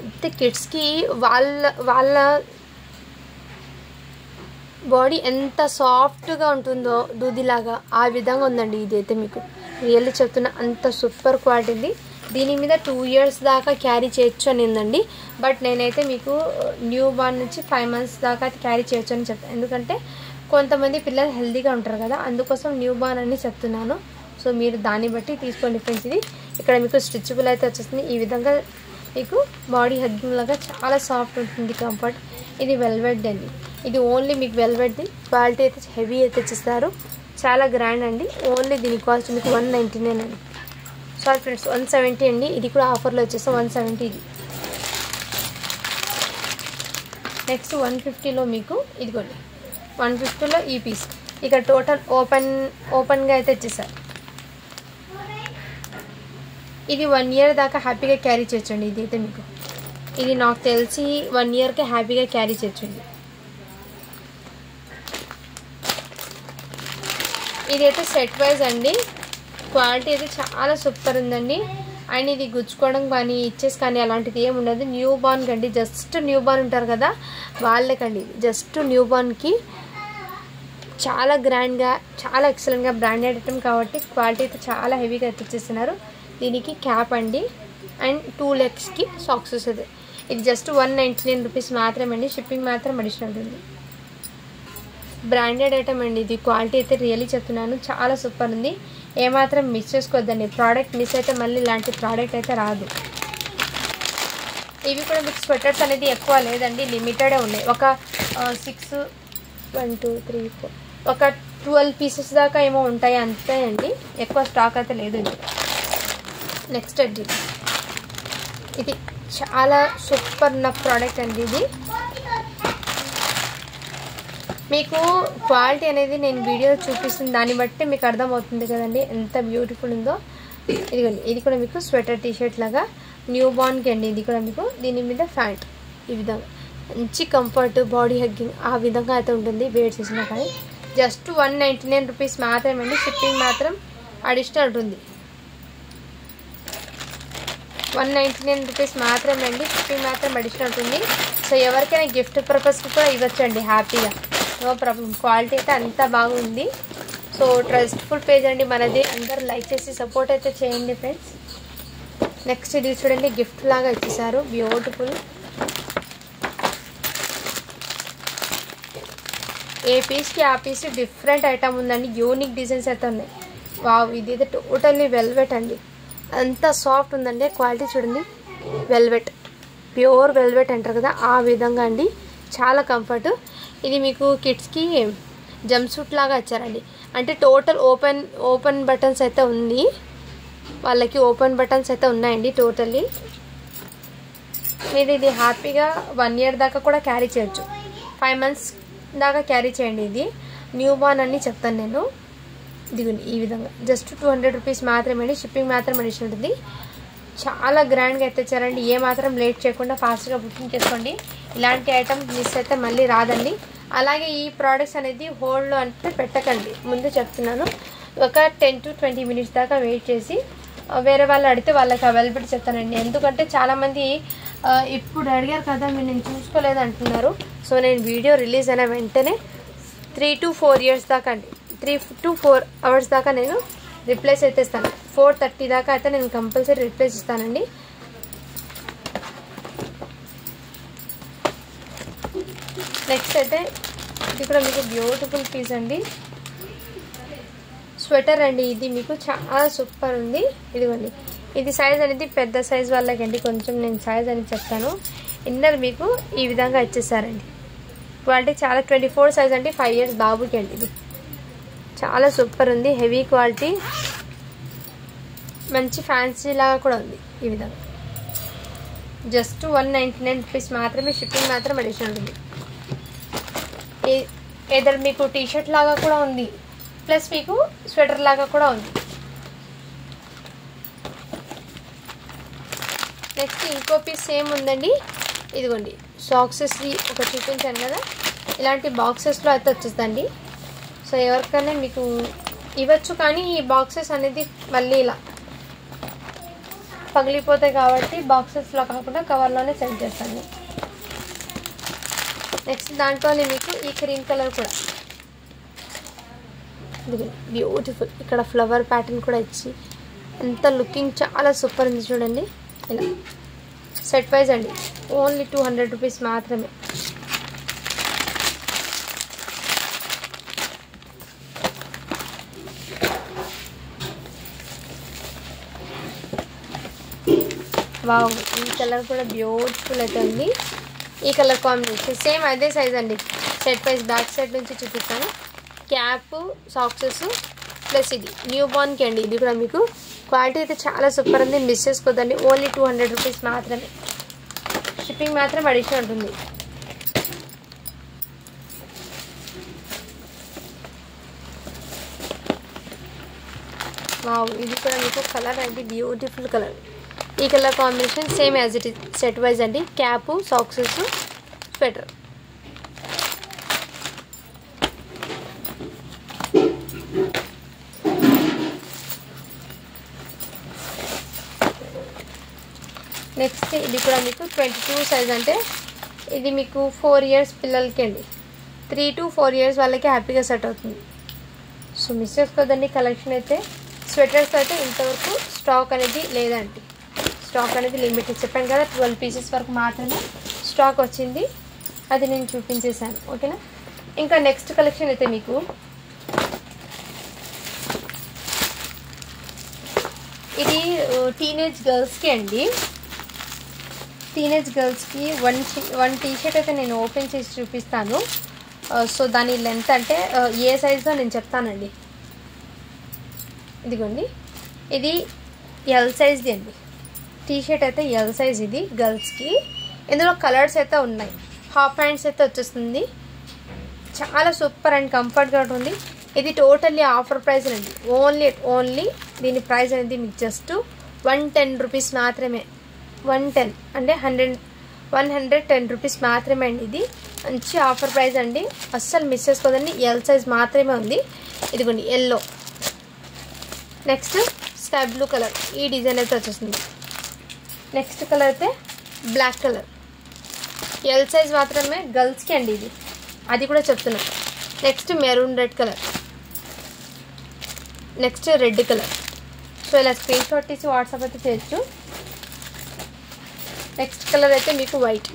అయితే కిడ్స్కి వాళ్ళ బాడీ ఎంత సాఫ్ట్గా ఉంటుందో దూదిలాగా ఆ విధంగా ఉందండి. ఇదైతే మీకు రియల్లీ చెప్తున్నా, అంత సూపర్ క్వాలిటీ ఉంది. దీని మీద 2 years దాకా క్యారీ చేయొచ్చు అని ఉందండి. బట్ నేనైతే మీకు న్యూ బార్న్ నుంచి 5 months దాకా క్యారీ చేయొచ్చు అని చెప్తాను. ఎందుకంటే కొంతమంది పిల్లలు హెల్తీగా ఉంటారు కదా, అందుకోసం న్యూ బార్న్ అని చెప్తున్నాను. సో మీరు దాన్ని బట్టి తీసుకోండి ఫ్రెండ్స్. ఇది ఇక్కడ మీకు స్ట్రెచబుల్ అయితే వచ్చేస్తుంది. ఈ విధంగా మీకు బాడీ హగ్గింగ్ లాగా చాలా సాఫ్ట్ ఉంటుంది, కంఫర్ట్. ఇది వెల్వెట్ అండి. ఇది ఓన్లీ మీకు వెల్వెట్ది. క్వాలిటీ అయితే హెవీ అయితే ఇచ్చిస్తారు. చాలా గ్రాండ్ అండి. ఓన్లీ దీని కాస్ట్ మీకు 199 అండి. సారీ ఫ్రెండ్స్ 170 అండి. ఇది కూడా ఆఫర్లో వచ్చేస్తాం 170 ఇది. నెక్స్ట్ 150లో మీకు ఇదిగోండి 150లో ఈ పీస్. ఇక టోటల్ ఓపెన్గా అయితే ఇచ్చేసారు. ఇది 1 year దాకా హ్యాపీగా క్యారీ చేయొచ్చండి. ఇది అయితే మీకు ఇది నాకు తెలిసి 1 yearకే హ్యాపీగా క్యారీ చేయొచ్చండి. ఇదైతే సెట్ వైజ్ అండి. క్వాలిటీ అయితే చాలా సూపర్ ఉందండి. అండ్ ఇది గుచ్చుకోవడం కానీ ఇచ్చేసి కానీ అలాంటిది ఏమి ఉండదు. న్యూ బార్న్ కండి, జస్ట్ న్యూ బార్న్ ఉంటారు కదా వాళ్ళకండి. జస్ట్ న్యూ బార్న్కి చాలా గ్రాండ్గా, చాలా ఎక్సలెంట్గా బ్రాండెడ్ ఐటమ్ కాబట్టి క్వాలిటీ అయితే చాలా హెవీగా తెచ్చిస్తున్నారు. దీనికి క్యాప్ అండి అండ్ 2 legsకి సాక్స్ వస్తుంది. ఇది జస్ట్ 199 రూపీస్ మాత్రమే అండి. షిప్పింగ్ మాత్రం అడిషనల్ ఉంది. బ్రాండెడ్ ఐటమ్ అండి. ఇది క్వాలిటీ అయితే రియల్లీ చెప్తున్నాను, చాలా సూపర్ ఉంది. ఏమాత్రం మిస్ చేసుకోవద్దండి. ప్రోడక్ట్ మిస్ అయితే మళ్ళీ ఇలాంటి ప్రోడక్ట్ అయితే రాదు. ఇవి కూడా మీకు స్వెటర్స్ అనేది ఎక్కువ లేదండి, లిమిటెడే ఉన్నాయి. ఒక 6 1 2 3 4 ఒక 12 pieces దాకా ఏమో ఉంటాయి అంతే అండి. ఎక్కువ స్టాక్ అయితే లేదు. నెక్స్ట్ అండి ఇది చాలా సూపర్ ఉన్న ప్రోడక్ట్ అండి. ఇది మీకు క్వాలిటీ అనేది నేను వీడియో చూపిస్తున్న దాన్ని బట్టి మీకు అర్థమవుతుంది కదండి ఎంత బ్యూటిఫుల్ ఉందో. ఇదిగోండి ఇది కూడా మీకు స్వెటర్ టీషర్ట్ లాగా న్యూ బార్న్కి అండి. ఇది కూడా మీకు దీని మీద ప్యాంట్ ఈ విధంగా మంచి కంఫర్ట్, బాడీ హగ్గింగ్ ఆ విధంగా అయితే ఉంటుంది వేర్ చేసినా కానీ. జస్ట్ 199 రూపీస్ మాత్రమే అండి. షిప్పింగ్ మాత్రం అడిషనల్ ఉంటుంది. 199 రూపీస్ మాత్రమే అండి. షిప్పింగ్ మాత్రం అడిషనల్ ఉంటుంది. సో ఎవరికైనా గిఫ్ట్ పర్పస్కి కూడా ఇవ్వచ్చండి హ్యాపీగా, నో ప్రాబ్లం. క్వాలిటీ అయితే అంతా బాగుంది. సో ట్రస్ట్ఫుల్ పేజ్ అండి మనది. అందరూ లైక్ చేసి సపోర్ట్ అయితే చేయండి ఫ్రెండ్స్. నెక్స్ట్ ఇది చూడండి, గిఫ్ట్ లాగా ఇచ్చేసారు, బ్యూటిఫుల్. ఏ పీస్కి ఆ పీస్ డిఫరెంట్ ఐటమ్ ఉందండి. యూనిక్ డిజైన్స్ అయితే ఉన్నాయి. వావ్, ఇది అయితే టోటల్లీ వెల్వెట్ అండి. అంత సాఫ్ట్ ఉందండి. క్వాలిటీ చూడండి, వెల్వెట్, ప్యూర్ వెల్వెట్ అంటారు కదా ఆ విధంగా అండి. చాలా కంఫర్ట్. ఇది మీకు కిడ్స్కి జంప్ సూట్ లాగా ఇచ్చారండి. అంటే టోటల్ ఓపెన్ బటన్స్ అయితే ఉంది. వాళ్ళకి ఓపెన్ బటన్స్ అయితే ఉన్నాయండి టోటల్లీ. మీరు ఇది హ్యాపీగా 1 year దాకా కూడా క్యారీ చేయొచ్చు. 5 months దాకా క్యారీ చేయండి. ఇది న్యూ బార్న్ అని చెప్తాను నేను. ఇదిగోండి ఈ విధంగా జస్ట్ 200 రూపీస్ మాత్రమే. షిప్పింగ్ మాత్రం అడిషన్ ఉంటుంది. చాలా గ్రాండ్గా అయితే ఇచ్చారండి. ఏ మాత్రం లేట్ చేయకుండా ఫాస్ట్గా బుకింగ్ చేసుకోండి. ఇలాంటి ఐటమ్ మిస్ అయితే మళ్ళీ రాదండి. అలాగే ఈ ప్రోడక్ట్స్ అనేది హోల్డ్లో అంటే పెట్టకండి, ముందు చెప్తున్నాను. ఒక 10 to 20 minutes దాకా వెయిట్ చేసి వేరే వాళ్ళు అడిగితే వాళ్ళకి అవైలబిలిటీ చెప్తానండి. ఎందుకంటే చాలామంది ఇప్పుడు అడిగారు కదా మీరు నేను చూసుకోలేదు అంటున్నారు. సో నేను వీడియో రిలీజ్ అయిన వెంటనే 3 to 4 years దాకా అండి, 3 to 4 hours దాకా నేను రిప్లేస్ అయితే ఇస్తాను. 4:30 దాకా అయితే నేను కంపల్సరీ రిప్లేస్ ఇస్తానండి. నెక్స్ట్ అయితే ఇది కూడా మీకు బ్యూటిఫుల్ పీస్ అండి, స్వెటర్ అండి. ఇది మీకు చాలా సూపర్ ఉంది. ఇదిగోండి, ఇది సైజ్ అనేది పెద్ద సైజ్ వాళ్ళకండి. కొంచెం నేను సైజ్ అని చెప్తాను. ఇన్నర్ మీకు ఈ విధంగా ఇచ్చేసారండి. క్వాలిటీ చాలా 24 సైజ్ అండి, 5 years బాబుకి అండి. ఇది చాలా సూపర్ ఉంది, హెవీ క్వాలిటీ, మంచి ఫ్యాన్సీ లాగా కూడా ఉంది. ఈ విధంగా జస్ట్ 199 రూపీస్ మాత్రమే. షిప్పింగ్ మాత్రం అడిషనల్ ఉంది. ఏదో మీకు టీషర్ట్ లాగా కూడా ఉంది, ప్లస్ మీకు స్వెటర్ లాగా కూడా ఉంది. నెక్స్ట్ ఇంకో పీస్ సేమ్ ఉందండి. ఇదిగోండి సాక్సెస్ ఒక చూపించాను కదా, ఇలాంటి బాక్సెస్లో అయితే వచ్చేస్తుందండి. సో ఎవరికైనా మీకు ఇవ్వచ్చు, కానీ ఈ బాక్సెస్ అనేది మళ్ళీ ఇలా పగిలిపోతాయి కాబట్టి బాక్సెస్లో కాకుండా కవర్లోనే సెండ్ చేస్తాను. నెక్స్ట్ దాంట్లోనే మీకు ఈ క్రీమ్ కలర్ కూడా బ్యూటిఫుల్, ఇక్కడ ఫ్లవర్ ప్యాటర్న్ కూడా ఇచ్చి ఎంత లుకింగ్ చాలా సూపర్ ఉంది చూడండి. ఇలా సెట్ వైజ్ అండి, ఓన్లీ 200 రూపీస్ మాత్రమే. వావ్, ఈ కలర్ కూడా బ్యూటిఫుల్ అయితే ఉంది. ఈ కలర్ కాంబినేషన్ సేమ్ అదే సైజ్ అండి. సెట్ వైజ్ బ్యాక్ సైడ్ నుంచి చూపిస్తాను. క్యాప్, సాక్సెస్ ప్లస్ ఇది న్యూ బార్న్కి అండి. ఇది కూడా మీకు క్వాలిటీ అయితే చాలా సూపర్ ఉంది, మిస్ చేసుకోదండి. ఓన్లీ 200 రూపీస్ మాత్రమే. షిప్పింగ్ మాత్రం అడిషనల్ ఉంటుంది. వావ్, ఇది కూడా మీకు కలర్ అండి, బ్యూటిఫుల్ కలర్. ఈ colour combination same as it is set wise అండి. Cap, socks, sweater. నెక్స్ట్ ఇది కూడా మీకు 22 సైజ్, అంటే ఇది మీకు 4 years పిల్లలకి అండి. 3 to 4 years వాళ్ళకి హ్యాపీగా సెట్ అవుతుంది. సో మిస్ చేసుకోదండి కలెక్షన్ అయితే. స్వెటర్స్ అయితే ఇంతవరకు స్టాక్ అనేది లేదండి. స్టాక్ అనేది లిమిటెడ్, చెప్పాను కదా 12 pieces వరకు మాత్రమే స్టాక్ వచ్చింది, అది నేను చూపించేశాను. ఓకేనా. ఇంకా నెక్స్ట్ కలెక్షన్ అయితే మీకు ఇది టీనేజ్ గర్ల్స్కి అండి. టీనేజ్ గర్ల్స్కి వన్ టీషర్ట్ అయితే నేను ఓపెన్ చేసి చూపిస్తాను. సో దాని లెంత్ అంటే ఏ సైజ్లో నేను చెప్తానండి. ఇదిగోండి, ఇది ఎల్ సైజ్ది అండి. టీషర్ట్ అయితే ఎల్ సైజ్ ఇది గర్ల్స్కి. ఇందులో కలర్స్ అయితే ఉన్నాయి. హాఫ్ హ్యాండ్స్ అయితే వచ్చేస్తుంది. చాలా సూపర్ అండ్ కంఫర్ట్గా ఉంటుంది. ఇది టోటల్లీ ఆఫర్ ప్రైస్ అండి. ఓన్లీ దీని ప్రైస్ అనేది మీకు జస్ట్ 110 రూపీస్ మాత్రమే. 110 అంటే 110 రూపీస్ మాత్రమే అండి. ఇది మంచి ఆఫర్ ప్రైస్ అండి, అస్సలు మిస్ చేసుకోదండి. ఎల్ సైజ్ మాత్రమే ఉంది. ఇదిగోండి yellow. Next sky blue colour, ఈ డిజైన్ అయితే వచ్చేస్తుంది. నెక్స్ట్ కలర్ అయితే బ్లాక్ కలర్. ఎల్ సైజ్ మాత్రమే, గర్ల్స్కి అండి ఇది, అది కూడా చెప్తున్నాను. Next maroon red colour. Next red colour. So ఇలా స్క్రీన్ షాట్ తీసి వాట్సాప్ అయితే చేయొచ్చు. నెక్స్ట్ కలర్ అయితే మీకు వైట్,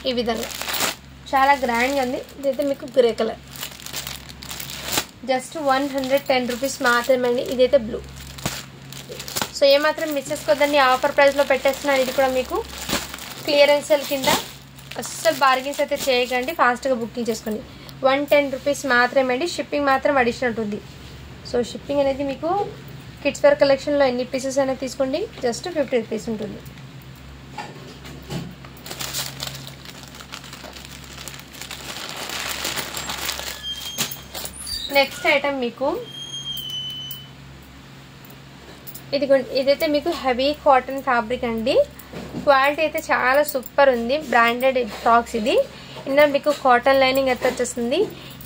ఈ విధంగా చాలా గ్రాండ్గా ఉంది. ఇదైతే మీకు గ్రే కలర్. జస్ట్ 110 రూపీస్ మాత్రమే అండి. ఇదైతే బ్లూ. సో ఏమాత్రం మిస్ చేసుకోవద్దండి, ఆఫర్ ప్రైస్లో పెట్టేస్తున్నాను. ఇది కూడా మీకు క్లియరెన్స్ సేల్ కింద, అస్సలు బార్గెన్స్ అయితే చేయకండి, ఫాస్ట్గా బుకింగ్ చేసుకోండి. 110 రూపీస్ మాత్రమే అండి. షిప్పింగ్ మాత్రం అడిషనల్ ఉంటుంది. సో షిప్పింగ్ అనేది మీకు కిడ్స్ వేర్ కలెక్షన్లో ఎన్ని పీసెస్ అనేది తీసుకోండి, జస్ట్ 50 రూపీస్ ఉంటుంది. నెక్స్ట్ ఐటమ్ మీకు ఇదైతే మీకు హెవీ కాటన్ ఫ్యాబ్రిక్ అండి. క్వాలిటీ అయితే చాలా సూపర్ ఉంది, బ్రాండెడ్ ఫ్రాక్స్. ఇది ఇన్నర్ మీకు కాటన్ లైనింగ్ అయితే వచ్చేస్తుంది.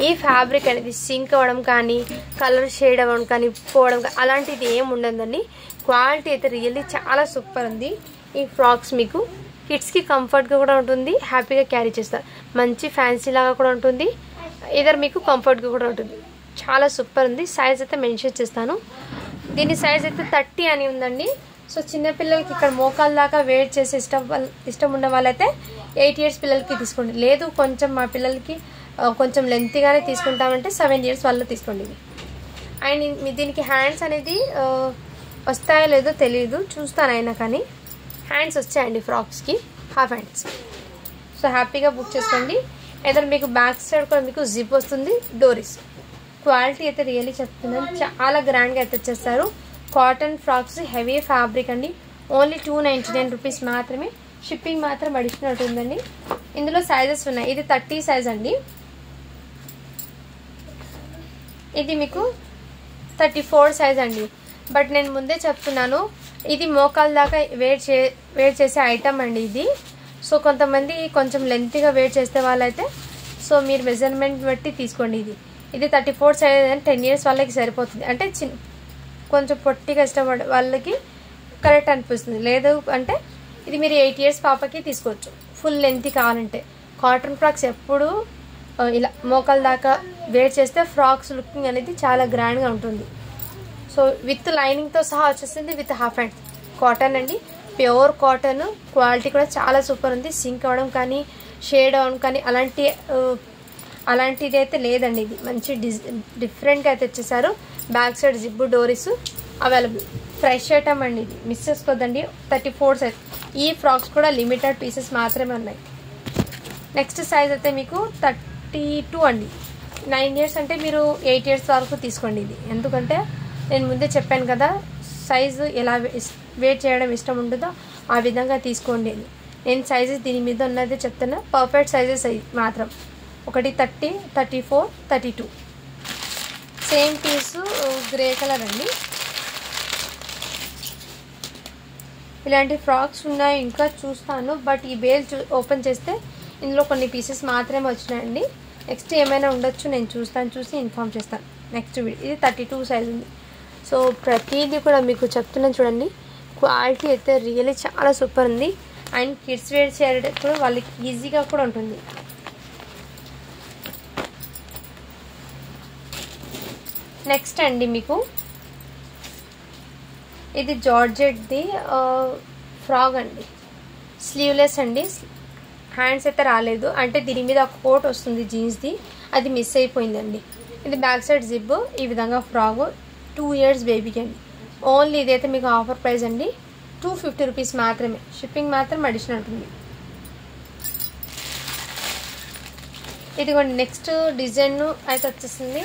ఈ ఫ్యాబ్రిక్ అనేది సింక్ అవ్వడం కానీ, కలర్ షేడ్ అవ్వడం కానీ, పోవడం కానీ అలాంటిది ఏమి ఉండదండి. క్వాలిటీ అయితే రియల్లీ చాలా సూపర్ ఉంది. ఈ ఫ్రాక్స్ మీకు కిడ్స్కి కంఫర్ట్గా కూడా ఉంటుంది, హ్యాపీగా క్యారీ చేస్తారు. మంచి ఫ్యాన్సీ లాగా కూడా ఉంటుంది, ఇదర్ మీకు కంఫర్ట్గా కూడా ఉంటుంది. చాలా సూపర్ ఉంది. సైజ్ అయితే మెన్షన్ చేస్తాను. దీని సైజ్ అయితే 30 అని ఉందండి. సో చిన్నపిల్లలకి ఇక్కడ మోకాల దాకా వెయిట్ చేసి ఇష్టం ఉన్న వాళ్ళైతే 8 ఇయర్స్ పిల్లలకి తీసుకోండి. లేదు కొంచెం మా పిల్లలకి కొంచెం లెంత్గానే తీసుకుంటామంటే 7 ఇయర్స్ వాళ్ళు తీసుకోండి. ఇది అండ్ దీనికి హ్యాండ్స్ అనేది వస్తాయో లేదో తెలియదు, చూస్తాను అయినా కానీ హ్యాండ్స్ వచ్చాయండి ఫ్రాక్స్కి, హాఫ్ హ్యాండ్స్. సో హ్యాపీగా బుక్ చేసుకోండి. ఏదైనా మీకు బ్యాక్ సైడ్ కూడా మీకు జిప్ వస్తుంది, డోరీస్. క్వాలిటీ అయితే రియల్లీ చెప్తున్నాను, చాలా గ్రాండ్గా అయితే వచ్చేస్తారు. కాటన్ ఫ్రాక్స్ హెవీ ఫ్యాబ్రిక్ అండి. ఓన్లీ 299 రూపీస్ మాత్రమే. షిప్పింగ్ మాత్రం అడిషనల్ ఉందండి. ఇందులో సైజెస్ ఉన్నాయి. ఇది 30 సైజ్ అండి. ఇది మీకు 34 సైజ్ అండి. బట్ నేను ముందే చెప్తున్నాను, ఇది మోకాల దాకా వేర్ చేసే ఐటమ్ అండి ఇది. సో కొంతమంది కొంచెం లెంత్గా వేర్ చేసే వాళ్ళైతే సో మీరు మెజర్మెంట్ బట్టి తీసుకోండి. ఇది 34 సైజ్ అని 10 ఇయర్స్ వాళ్ళకి సరిపోతుంది. అంటే కొంచెం పొట్టిగా ఇష్టపడే వాళ్ళకి కరెక్ట్ అనిపిస్తుంది. లేదు అంటే ఇది మీరు 8 ఇయర్స్ పాపకి తీసుకోవచ్చు, ఫుల్ లెంత్ కావాలంటే. కాటన్ ఫ్రాక్స్ ఎప్పుడు ఇలా మోకాల దాకా వేర్ చేస్తే ఫ్రాక్స్ లుకింగ్ అనేది చాలా గ్రాండ్గా ఉంటుంది. సో విత్ లైనింగ్తో సహా వచ్చేస్తుంది, విత్ హాఫ్ హ్యాండ్. కాటన్ అండి, ప్యూర్ కాటన్. క్వాలిటీ కూడా చాలా సూపర్ ఉంది. సింక్ అవ్వడం కానీ, షేడ్ అవ్వడం కానీ అలాంటిది అయితే లేదండి. ఇది మంచి డిఫరెంట్గా అయితే వచ్చేసారు. బ్యాక్ సైడ్ జిబ్బు, డోరీస్ అవైలబుల్. ఫ్రెష్ ఐటమ్ అండి, ఇది మిస్ చేసుకోద్దండి. 34 సైజ్. ఈ ఫ్రాక్స్ కూడా లిమిటెడ్ పీసెస్ మాత్రమే ఉన్నాయి. నెక్స్ట్ సైజ్ అయితే మీకు 32 అండి. 9 ఇయర్స్ అంటే మీరు 8 ఇయర్స్ వరకు తీసుకోండి. ఇది ఎందుకంటే నేను ముందే చెప్పాను కదా, సైజు ఎలా వెయిట్ చేయడం ఇష్టం ఉంటుందో ఆ విధంగా తీసుకోండి. నేను సైజెస్ దీని మీద ఉన్నదే చెప్తున్నా, పర్ఫెక్ట్ సైజెస్ మాత్రం. ఒకటి 30, 34, 32. సేమ్ పీసు గ్రే కలర్ అండి. ఇలాంటి ఫ్రాక్స్ ఉన్నాయి, ఇంకా చూస్తాను. బట్ ఈ బేల్ ఓపెన్ చేస్తే ఇందులో కొన్ని పీసెస్ మాత్రమే వచ్చినాయండి. నెక్స్ట్ ఏమైనా ఉండొచ్చు, నేను చూసి ఇన్ఫామ్ చేస్తాను నెక్స్ట్ వీడియో. ఇది 32 సైజ్ ఉంది. సో ప్రతిదీ కూడా మీకు చెప్తున్నాను చూడండి. క్వాలిటీ అయితే రియల్లీ చాలా సూపర్ ఉంది. అండ్ కిడ్స్ వేర్ చేయడం కూడా వాళ్ళకి ఈజీగా కూడా ఉంటుంది. నెక్స్ట్ అండి మీకు ఇది జార్జెట్ది ఫ్రాక్ అండి. స్లీవ్లెస్ అండి, హ్యాండ్స్ అయితే రాలేదు. అంటే దీని మీద ఒక కోట్ వస్తుంది జీన్స్ది, అది మిస్ అయిపోయిందండి. ఇది బ్యాక్ సైడ్ జిప్. ఈ విధంగా ఫ్రాక్ 2 ఇయర్స్ బేబీకి అండి. ఓన్లీ ఇదైతే మీకు ఆఫర్ ప్రైస్ అండి, 250 రూపీస్ మాత్రమే. షిప్పింగ్ మాత్రం అడిషనల్ ఉంటుంది. ఇదిగోండి నెక్స్ట్ డిజైన్ అయితే వచ్చేసింది.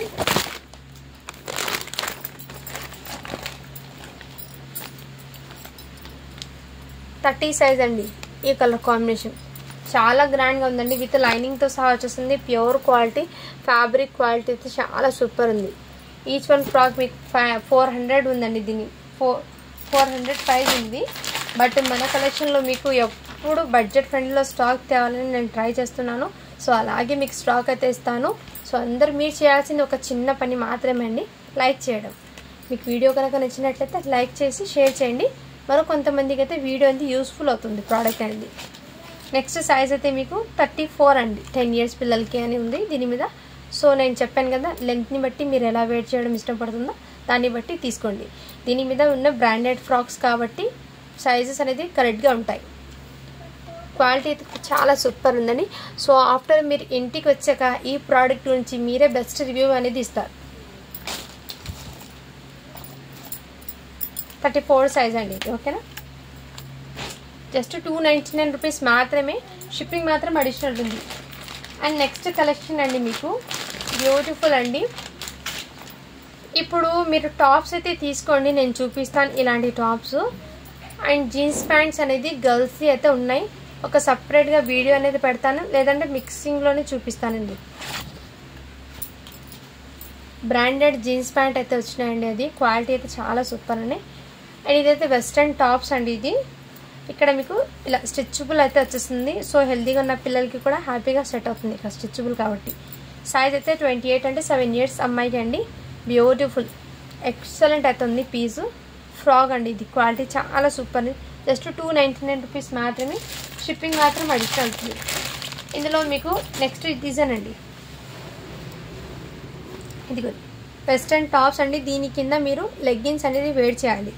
థర్టీ సైజ్ అండి. ఈ కలర్ కాంబినేషన్ చాలా గ్రాండ్గా ఉందండి. విత్ లైనింగ్తో సహా వచ్చేసింది. ప్యూర్ క్వాలిటీ, ఫ్యాబ్రిక్ క్వాలిటీ అయితే చాలా సూపర్ ఉంది. ఈచ్ వన్ ఫ్రాక్ మీకు 400 ఉందండి. దీన్ని 400 ప్రైస్ ఉంది. బట్ మన కలెక్షన్లో మీకు ఎప్పుడు బడ్జెట్ ఫ్రెండ్లీలో స్టాక్ తేవాలని నేను ట్రై చేస్తున్నాను. సో అలాగే మీకు స్టాక్ అయితే ఇస్తాను. సో అందరూ మీరు చేయాల్సింది ఒక చిన్న పని మాత్రమే అండి, లైక్ చేయడం. మీకు వీడియో కనుక నచ్చినట్లయితే లైక్ చేసి షేర్ చేయండి. మరో కొంతమందికి అయితే వీడియో అనేది యూస్ఫుల్ అవుతుంది ప్రోడక్ట్ అనేది. నెక్స్ట్ సైజ్ అయితే మీకు 34 అండి, 10 years పిల్లలకి అని ఉంది దీని మీద. సో నేను చెప్పాను కదా, లెంత్ని బట్టి మీరు ఎలా వెయిట్ చేయడం ఇష్టపడుతుందో దాన్ని బట్టి తీసుకోండి. దీని మీద ఉన్న బ్రాండెడ్ ఫ్రాక్స్ కాబట్టి సైజెస్ అనేది కరెక్ట్గా ఉంటాయి. క్వాలిటీ అయితే చాలా సూపర్ ఉందండి. సో ఆఫ్టర్ మీరు ఇంటికి వచ్చాక ఈ ప్రోడక్ట్ గురించి మీరే బెస్ట్ రివ్యూ అనేది ఇస్తారు. 34 సైజ్ అండి ఇది, ఓకేనా. జస్ట్ 299 రూపీస్ మాత్రమే, షిప్పింగ్ మాత్రం అడిషనల్ ఉంది. అండ్ నెక్స్ట్ కలెక్షన్ అండి మీకు బ్యూటిఫుల్ అండి. ఇప్పుడు మీరు టాప్స్ అయితే తీసుకోండి, నేను చూపిస్తాను ఇలాంటి టాప్స్. అండ్ జీన్స్ ప్యాంట్స్ అనేది గర్ల్స్ అయితే ఉన్నాయి, ఒక సపరేట్గా వీడియో అనేది పెడతాను, లేదంటే మిక్సింగ్లోనే చూపిస్తానండి. బ్రాండెడ్ జీన్స్ ప్యాంట్ అయితే వచ్చినాయండి, అది క్వాలిటీ అయితే చాలా సూపర్ అండి. అండ్ ఇదైతే వెస్ట్రన్ టాప్స్ అండి. ఇది ఇక్కడ మీకు ఇలా స్టిచ్బుల్ అయితే వచ్చేస్తుంది. సో హెల్తీగా ఉన్న పిల్లలకి కూడా హ్యాపీగా సెట్ అవుతుంది ఇక్కడ స్టిచ్బుల్ కాబట్టి. సైజ్ అయితే 28 అంటే 7 years అమ్మాయికి అండి. బ్యూటిఫుల్ ఎక్సలెంట్ అయితే ఉంది పీసు. ఫ్రాక్ అండి, ఇది క్వాలిటీ చాలా సూపర్. జస్ట్ 299 రూపీస్ మాత్రమే, షిప్పింగ్ మాత్రం అడిషనల్ అవుతుంది. ఇందులో మీకు నెక్స్ట్ డిజైన్ అండి, ఇది వెస్ట్రన్ టాప్స్ అండి. దీని కింద మీరు లెగ్గిన్స్ అనేది వేర్ చేయాలి.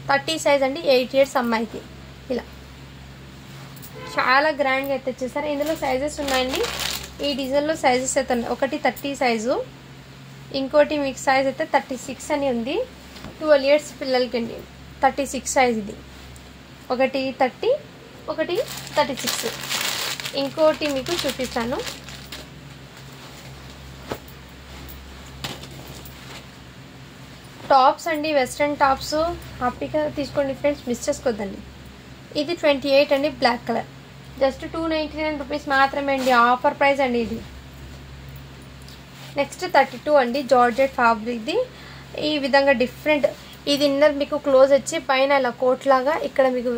30 సైజ్ అండి, 8 years అమ్మాయికి. ఇలా చాలా గ్రాండ్గా అయితే వచ్చేసారు. ఇందులో సైజెస్ ఉన్నాయండి, ఈ డిజైన్లో సైజెస్ అయితే ఉన్నాయి. ఒకటి 30 సైజు, ఇంకోటి మీకు సైజ్ అయితే 36 అని ఉంది. 12 years పిల్లలకి అండి 36 సైజ్. ఇది ఒకటి 30, ఒకటి 36. ఇంకోటి మీకు చూపిస్తాను. టాప్స్ అండి, వెస్ట్రన్ టాప్స్ హ్యాపీగా తీసుకోండి ఫ్రెండ్స్, మిస్ చేసుకోవద్దండి. ఇది 28 అండి, బ్లాక్ కలర్. జస్ట్ 299 రూపీస్ మాత్రమే అండి, ఆఫర్ ప్రైస్ అండి ఇది. నెక్స్ట్ 32 అండి, జార్జెట్ ఫ్యాబ్రిక్. ఇది ఈ విధంగా డిఫరెంట్, ఇది ఇన్నర్ మీకు క్లోజ్ వచ్చి పైన ఇలా కోట్ లాగా ఇక్కడ మీకు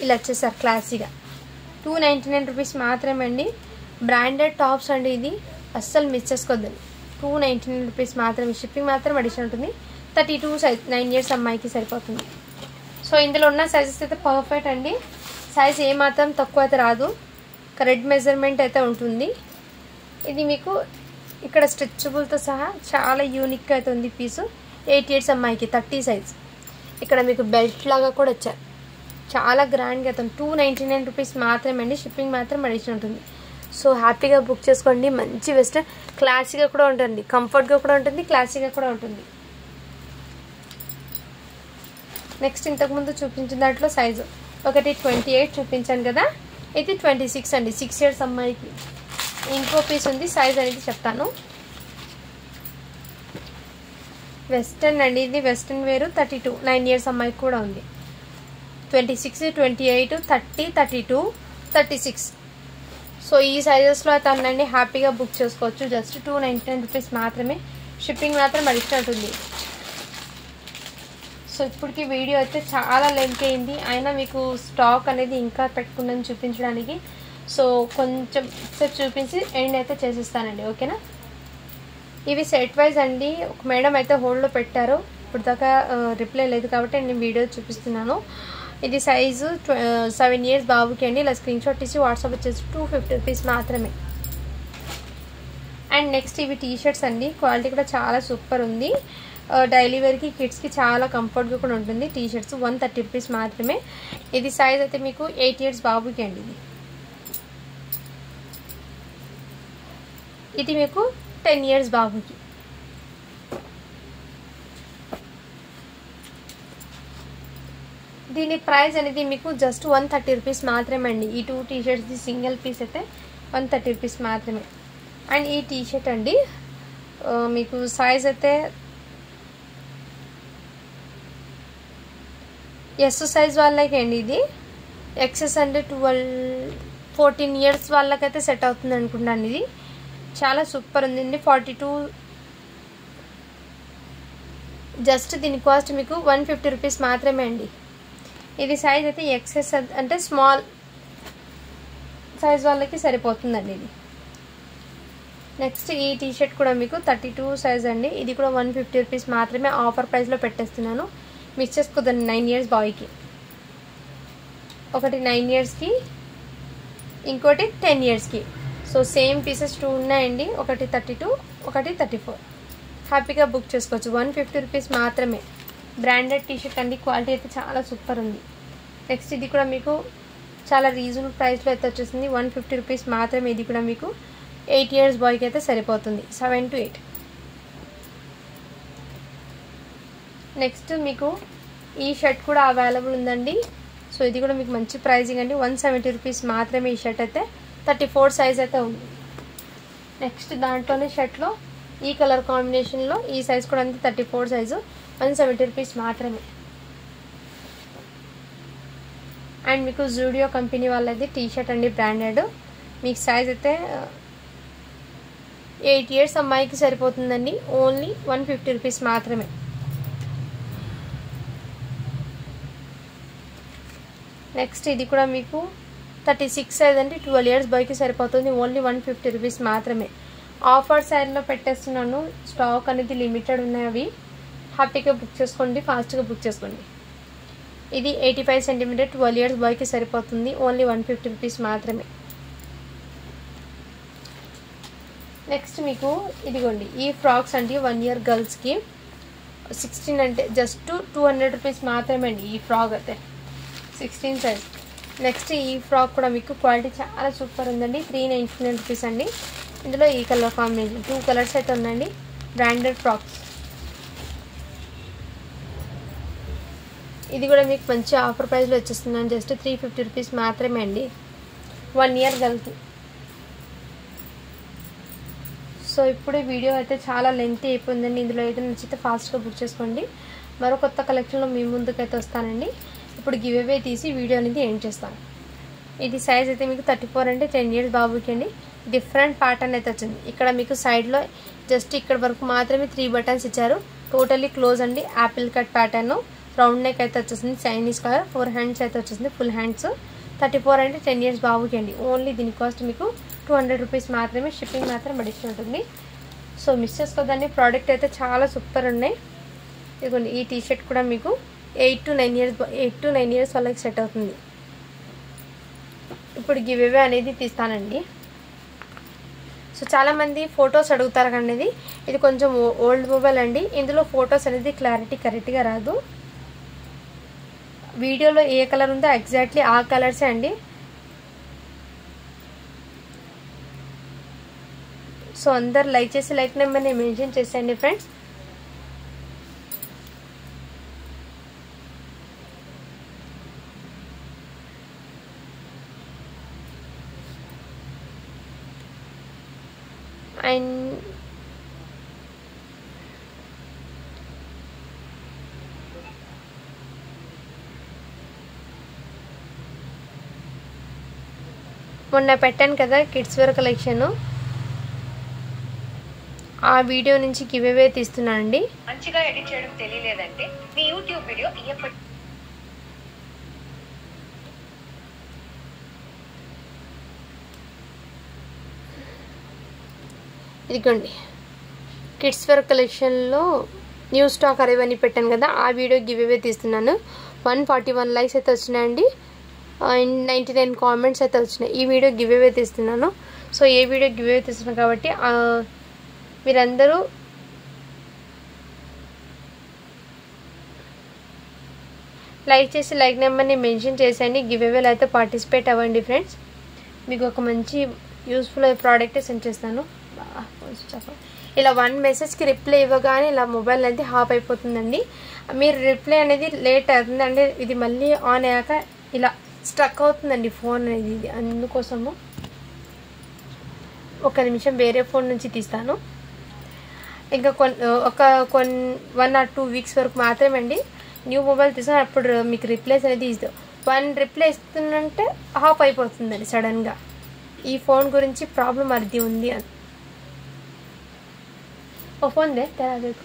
ఇలా వచ్చేసారు క్లాసీగా. 299 రూపీస్ మాత్రమే అండి. బ్రాండెడ్ టాప్స్ అండి, ఇది అస్సలు మిస్ చేసుకోవద్దండి. 299 రూపీస్ మాత్రమే, షిప్పింగ్ మాత్రం అడిషనల్ ఉంటుంది. 32 సైజ్, 9 years అమ్మాయికి సరిపోతుంది. సో ఇందులో ఉన్న సైజెస్ అయితే పర్ఫెక్ట్ అండి, సైజ్ ఏమాత్రం తక్కువ అయితే రాదు, కరెక్ట్ మెజర్మెంట్ అయితే ఉంటుంది. ఇది మీకు ఇక్కడ స్ట్రెచబుల్తో సహా చాలా యూనిక్గా అయితే ఉంది పీసు. 8 years అమ్మాయికి 30 సైజ్. ఇక్కడ మీకు బెల్ట్ లాగా కూడా వచ్చారు, చాలా గ్రాండ్గా అయితే 299 రూపీస్ మాత్రమే అండి, షిప్పింగ్ మాత్రం అడిషనల్ ఉంటుంది. సో హ్యాపీగా బుక్ చేసుకోండి. మంచి వెస్ట్రన్, క్లాసీగా కూడా ఉంటుంది, కంఫర్ట్గా కూడా ఉంటుంది, క్లాసీగా కూడా ఉంటుంది. నెక్స్ట్ ఇంతకుముందు చూపించిన దాంట్లో సైజు ఒకటి 28 చూపించాను కదా, ఇది 26 అండి, 6 years అమ్మాయికి. ఇంకో పీస్ ఉంది, సైజ్ అనేది చెప్తాను. వెస్ట్రన్ అండి, ఇది వెస్ట్రన్ వేరు. 32, 9 years అమ్మాయికి కూడా ఉంది. 26, 28, 30, 32, 36. సో ఈ సైజెస్లో అయితే అన్నీ హ్యాపీగా బుక్ చేసుకోవచ్చు. జస్ట్ 299 రూపీస్ మాత్రమే, షిప్పింగ్ మాత్రం అడిషనల్ ఉంటుంది. సో ఇప్పటికి వీడియో అయితే చాలా లెంత్ అయింది, అయినా మీకు స్టాక్ అనేది ఇంకా పెట్టుకుందని చూపించడానికి. సో కొంచెం సేపు చూపించి ఎండ్ అయితే చేసేస్తానండి, ఓకేనా. ఇవి సెట్ వైజ్ అండి. ఒక మేడం అయితే హోల్డ్లో పెట్టారు, ఇప్పుడు దాకా రిప్లై లేదు కాబట్టి నేను వీడియో చూపిస్తున్నాను. ఇది సైజు 7 years బాబుకి అండి. ఇలా స్క్రీన్ షాట్ తీసి వాట్సాప్ వచ్చేసి 250 రూపీస్ మాత్రమే. అండ్ నెక్స్ట్ ఇవి టీ షర్ట్స్ అండి, క్వాలిటీ కూడా చాలా సూపర్ ఉంది. డైలీ వేర్కి కిడ్స్కి చాలా కంఫర్ట్గా కూడా ఉంటుంది. టీ షర్ట్స్ 130 రూపీస్ మాత్రమే. ఇది సైజ్ అయితే మీకు 8 years బాబుకి అండి. ఇది మీకు 10 years బాబుకి. దీని ప్రైస్ అనేది మీకు జస్ట్ 130 రూపీస్ మాత్రమే అండి. ఈ 2 టీ షర్ట్స్ది సింగిల్ పీస్ అయితే 130 రూపీస్ మాత్రమే. అండ్ ఈ టీ షర్ట్ అండి మీకు సైజ్ అయితే ఎస్ సైజ్ వాళ్ళకి అండి. ఇది ఎక్సెస్ అంటే 14 years వాళ్ళకైతే సెట్ అవుతుంది అనుకుంటాను. ఇది చాలా సూపర్ ఉందండి. 42 జస్ట్ దీని కాస్ట్ మీకు 150 రూపీస్ మాత్రమే అండి. ఇది సైజ్ అయితే ఎక్సెస్ అంటే స్మాల్ సైజ్ వాళ్ళకి సరిపోతుందండి ఇది. నెక్స్ట్ ఈ టీషర్ట్ కూడా మీకు 32 సైజ్ అండి. ఇది కూడా 150 రూపీస్ మాత్రమే ఆఫర్ ప్రైస్లో పెట్టేస్తున్నాను. మిస్ చేసుకోదండి. 9 ఇయర్స్ బాయ్కి, ఒకటి 9 ఇయర్స్కి, ఇంకోటి 10 ఇయర్స్కి. సో సేమ్ పీసెస్ 2 ఉన్నాయండి, ఒకటి 32, ఒకటి 34. హ్యాపీగా బుక్ చేసుకోవచ్చు. 150 రూపీస్ మాత్రమే. బ్రాండెడ్ టీషర్ట్ అండి, క్వాలిటీ అయితే చాలా సూపర్ ఉంది. నెక్స్ట్ ఇది కూడా మీకు చాలా రీజనబుల్ ప్రైస్లో అయితే వచ్చేసింది. 150 రూపీస్ మాత్రమే. ఇది కూడా మీకు 8 ఇయర్స్ బాయ్కి అయితే సరిపోతుంది, 7 to 8. నెక్స్ట్ మీకు ఈ షర్ట్ కూడా అవైలబుల్ ఉందండి. సో ఇది కూడా మీకు మంచి ప్రైజింగ్ అండి. 170 రూపీస్ మాత్రమే. ఈ షర్ట్ అయితే 34 సైజ్ అయితే ఉంది. నెక్స్ట్ దాంట్లోనే షర్ట్లో ఈ కలర్ కాంబినేషన్లో ఈ సైజ్ కూడా అంతే, 34 సైజు, 170 రూపీస్ మాత్రమే. అండ్ మీకు జూడియో కంపెనీ వాళ్ళది టీ షర్ట్ అండి, బ్రాండెడ్. మీకు సైజ్ అయితే 8 ఇయర్స్ అమ్మాయికి సరిపోతుందండి. ఓన్లీ 150 రూపీస్ మాత్రమే. నెక్స్ట్ ఇది కూడా మీకు 36 సైజ్ అండి, 12 ఇయర్స్ బాయ్కి సరిపోతుంది. ఓన్లీ 150 రూపీస్ మాత్రమే. ఆఫర్ సైడ్లో పెట్టేస్తున్నాను. స్టాక్ అనేది లిమిటెడ్ ఉన్నాయి. అవి హ్యాపీగా బుక్ చేసుకోండి, ఫాస్ట్గా బుక్ చేసుకోండి. ఇది 85 సెంటీమీటర్, 12 ఇయర్స్ బాయ్కి సరిపోతుంది. ఓన్లీ 150 రూపీస్ మాత్రమే. నెక్స్ట్ మీకు ఇదిగోండి ఈ ఫ్రాక్స్ అండి, 1 ఇయర్ గర్ల్స్కి 16 అంటే జస్ట్ 200 రూపీస్ మాత్రమే అండి. ఈ ఫ్రాక్ అయితే 16 సైజ్. నెక్స్ట్ ఈ ఫ్రాక్ కూడా మీకు క్వాలిటీ చాలా సూపర్ ఉందండి. 399 రూపీస్ అండి. ఇందులో ఈ కలర్ కాంబినేషన్ 2 కలర్స్ అయితే ఉన్నాయండి. Branded frocks. ఇది కూడా మీకు మంచి ఆఫర్ ప్రైస్లో వచ్చేస్తున్నాను. జస్ట్ 350 రూపీస్ మాత్రమే అండి, 1 ఇయర్ గర్ల్కి. సో ఇప్పుడు వీడియో అయితే చాలా లెంతీ అయిపోయిందండి. ఇందులో ఏదైనా నచ్చితే ఫాస్ట్గా బుక్ చేసుకోండి. మరో కొత్త కలెక్షన్లో మీ ముందుకైతే వస్తానండి. ఇప్పుడు గివ్ అవే తీసి వీడియో అనేది ఎండ్ చేస్తాను. ఇది సైజ్ అయితే మీకు 34 అంటే 10 ఇయర్స్ బాబుకి అండి. డిఫరెంట్ ప్యాటర్న్ అయితే వచ్చింది. ఇక్కడ మీకు సైడ్లో జస్ట్ ఇక్కడ వరకు మాత్రమే 3 బటన్స్ ఇచ్చారు. టోటల్లీ క్లోజ్ అండి. Apple cut pattern, round neck అయితే వచ్చేసింది. చైనీస్ కలర్, 4 హ్యాండ్స్ అయితే వచ్చేసింది, ఫుల్ హ్యాండ్స్. 34 అంటే 10 ఇయర్స్ బాబుకి అండి. ఓన్లీ దీని కాస్ట్ మీకు 200 రూపీస్ మాత్రమే. షిప్పింగ్ మాత్రం అడిషన్ ఉంటుంది. So miss చేసుకోదండి. ప్రోడక్ట్ అయితే చాలా సూపర్ ఉన్నాయి. ఇదిగోండి ఈ టీషర్ట్ కూడా మీకు 8 to 9 ఇయర్స్ వాళ్ళకి సెట్ అవుతుంది. ఇప్పుడు గివ్ అవే అనేది తీస్తానండి. సో చాలామంది ఫొటోస్ అడుగుతారు కానీ ఇది కొంచెం ఓల్డ్ మొబైల్ అండి. ఇందులో ఫొటోస్ అనేది క్లారిటీ కరెక్ట్గా రాదు. వీడియోలో ఏ కలర్ ఉందో ఎగ్జాక్ట్లీ ఆ కలర్సే అండి. సో అందరు లైక్ చేసి లైక్ నెంబర్ని మెన్షన్ చేసేయండి ఫ్రెండ్స్. అండ్ మొన్న పెట్టాను కదా కిడ్స్ వేర్ కలెక్షన్, ఆ వీడియో నుంచి గివ్ అవే తీస్తున్నానండి.
మంచిగా ఎడిట్ చేయడం తెలియలేదంటే మీ యూట్యూబ్ వీడియో
ఇదిగోండి కిడ్స్ వేర్ కలెక్షన్లో న్యూ స్టాక్ అరైవ్ అని పెట్టాను కదా, ఆ వీడియో గివ్ అవే తీస్తున్నాను. 141 లైక్స్ అయితే వచ్చినాయండి. అండ్ 99 కామెంట్స్ అయితే వచ్చినాయి. ఈ వీడియో గివ్ అవే తీస్తున్నాను. సో ఏ వీడియో గివ్ అవే తీస్తున్నాను కాబట్టి మీరందరూ లైక్ చేసి లైక్ నెంబర్ని మెన్షన్ చేసేయండి. గివ్ అవేలో అయితే పార్టిసిపేట్ అవ్వండి ఫ్రెండ్స్. మీకు ఒక మంచి యూస్ఫుల్ ప్రోడక్ట్ సెండ్ చేస్తాను. ఇలా 1 మెసేజ్కి రిప్లై ఇవ్వగానే ఇలా మొబైల్ అనేది హాఫ్ అయిపోతుందండి. మీరు రిప్లై అనేది లేట్ అవుతుంది అంటే ఇది మళ్ళీ ఆన్ అయ్యాక ఇలా స్ట్రక్ అవుతుందండి ఫోన్ అనేది. ఇది అందుకోసము ఒక నిమిషం వేరే ఫోన్ నుంచి తీస్తాను. ఇంకా 1 or 2 వీక్స్ వరకు మాత్రమే అండి న్యూ మొబైల్ తీసాను. అప్పుడు మీకు రిప్లైస్ అనేది ఇస్తాం. 1 రిప్లై ఇస్తుందంటే హాఫ్ అయిపోతుందండి సడన్గా. ఈ ఫోన్ గురించి ప్రాబ్లం అది ఉంది అని. ఓ ఫోన్ దే తెరా దేకు.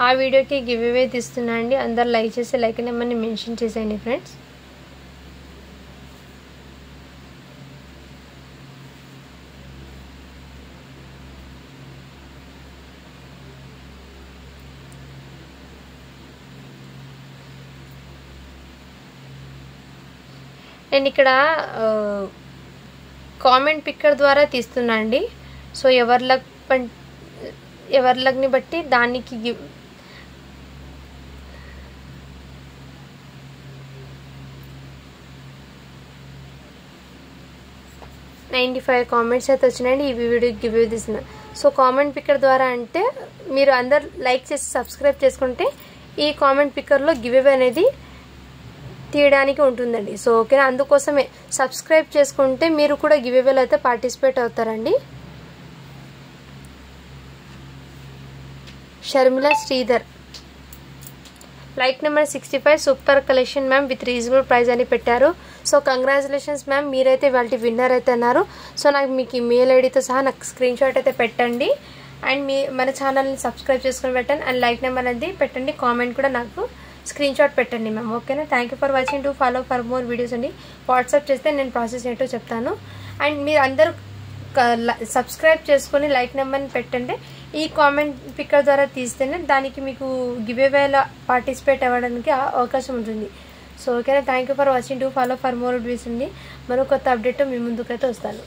ఆ వీడియోకి గివ్ అవే తీస్తున్నా అండి. అందరు లైక్ చేసి లైక్ నెంబర్ని మెన్షన్ చేసేయండి ఫ్రెండ్స్. నేను ఇక్కడ కామెంట్ పిక్కర్ ద్వారా తీస్తున్నా అండి. సో ఎవరి లక్ని బట్టి దానికి 95 కామెంట్స్ అయితే వచ్చినాయండి. ఈ వీడియోకి గివ్ అవే తీస్తున్నా. సో కామెంట్ పిక్కర్ ద్వారా అంటే మీరు అందరు లైక్ చేసి సబ్స్క్రైబ్ చేసుకుంటే ఈ కామెంట్ పిక్కర్లో గివ్ అవే అనేది తీయడానికి ఉంటుందండి. సో ఓకేనా, అందుకోసమే సబ్స్క్రైబ్ చేసుకుంటే మీరు కూడా గివ్ అవేలో అయితే పార్టిసిపేట్ అవుతారండి. Sharmila Sridhar like number 65 super collection ma'am with reasonable price అని పెట్టారు. సో కంగ్రాచులేషన్స్ మ్యామ్, మీరైతే వాళ్ళ విన్నర్ అయితే అన్నారు. సో నాకు మీకు ఈమెయిల్ ఐడితో సహా నాకు స్క్రీన్ షాట్ అయితే పెట్టండి. అండ్ మన ఛానల్ని సబ్స్క్రైబ్ చేసుకుని పెట్టండి. అండ్ లైక్ నెంబర్ అనేది పెట్టండి. కామెంట్ కూడా నాకు స్క్రీన్ షాట్ పెట్టండి మ్యామ్. ఓకేనా, thank you for watching. To follow for more videos అండి. వాట్సాప్ చేస్తే నేను ప్రాసెస్ ఏంటో చెప్తాను. అండ్ మీరు అందరూ సబ్స్క్రైబ్ చేసుకొని లైక్ నెంబర్ని పెట్టండి. ఈ కామెంట్ పిక్కర్ ద్వారా తీస్తేనే దానికి మీకు గివ్ అవేలో పార్టిసిపేట్ అవ్వడానికి అవకాశం ఉంటుంది. సో ఓకేనా, thank you for watching. To follow for more videos అండి. మరో కొత్త అప్డేట్ మీ ముందుకైతే వస్తాను.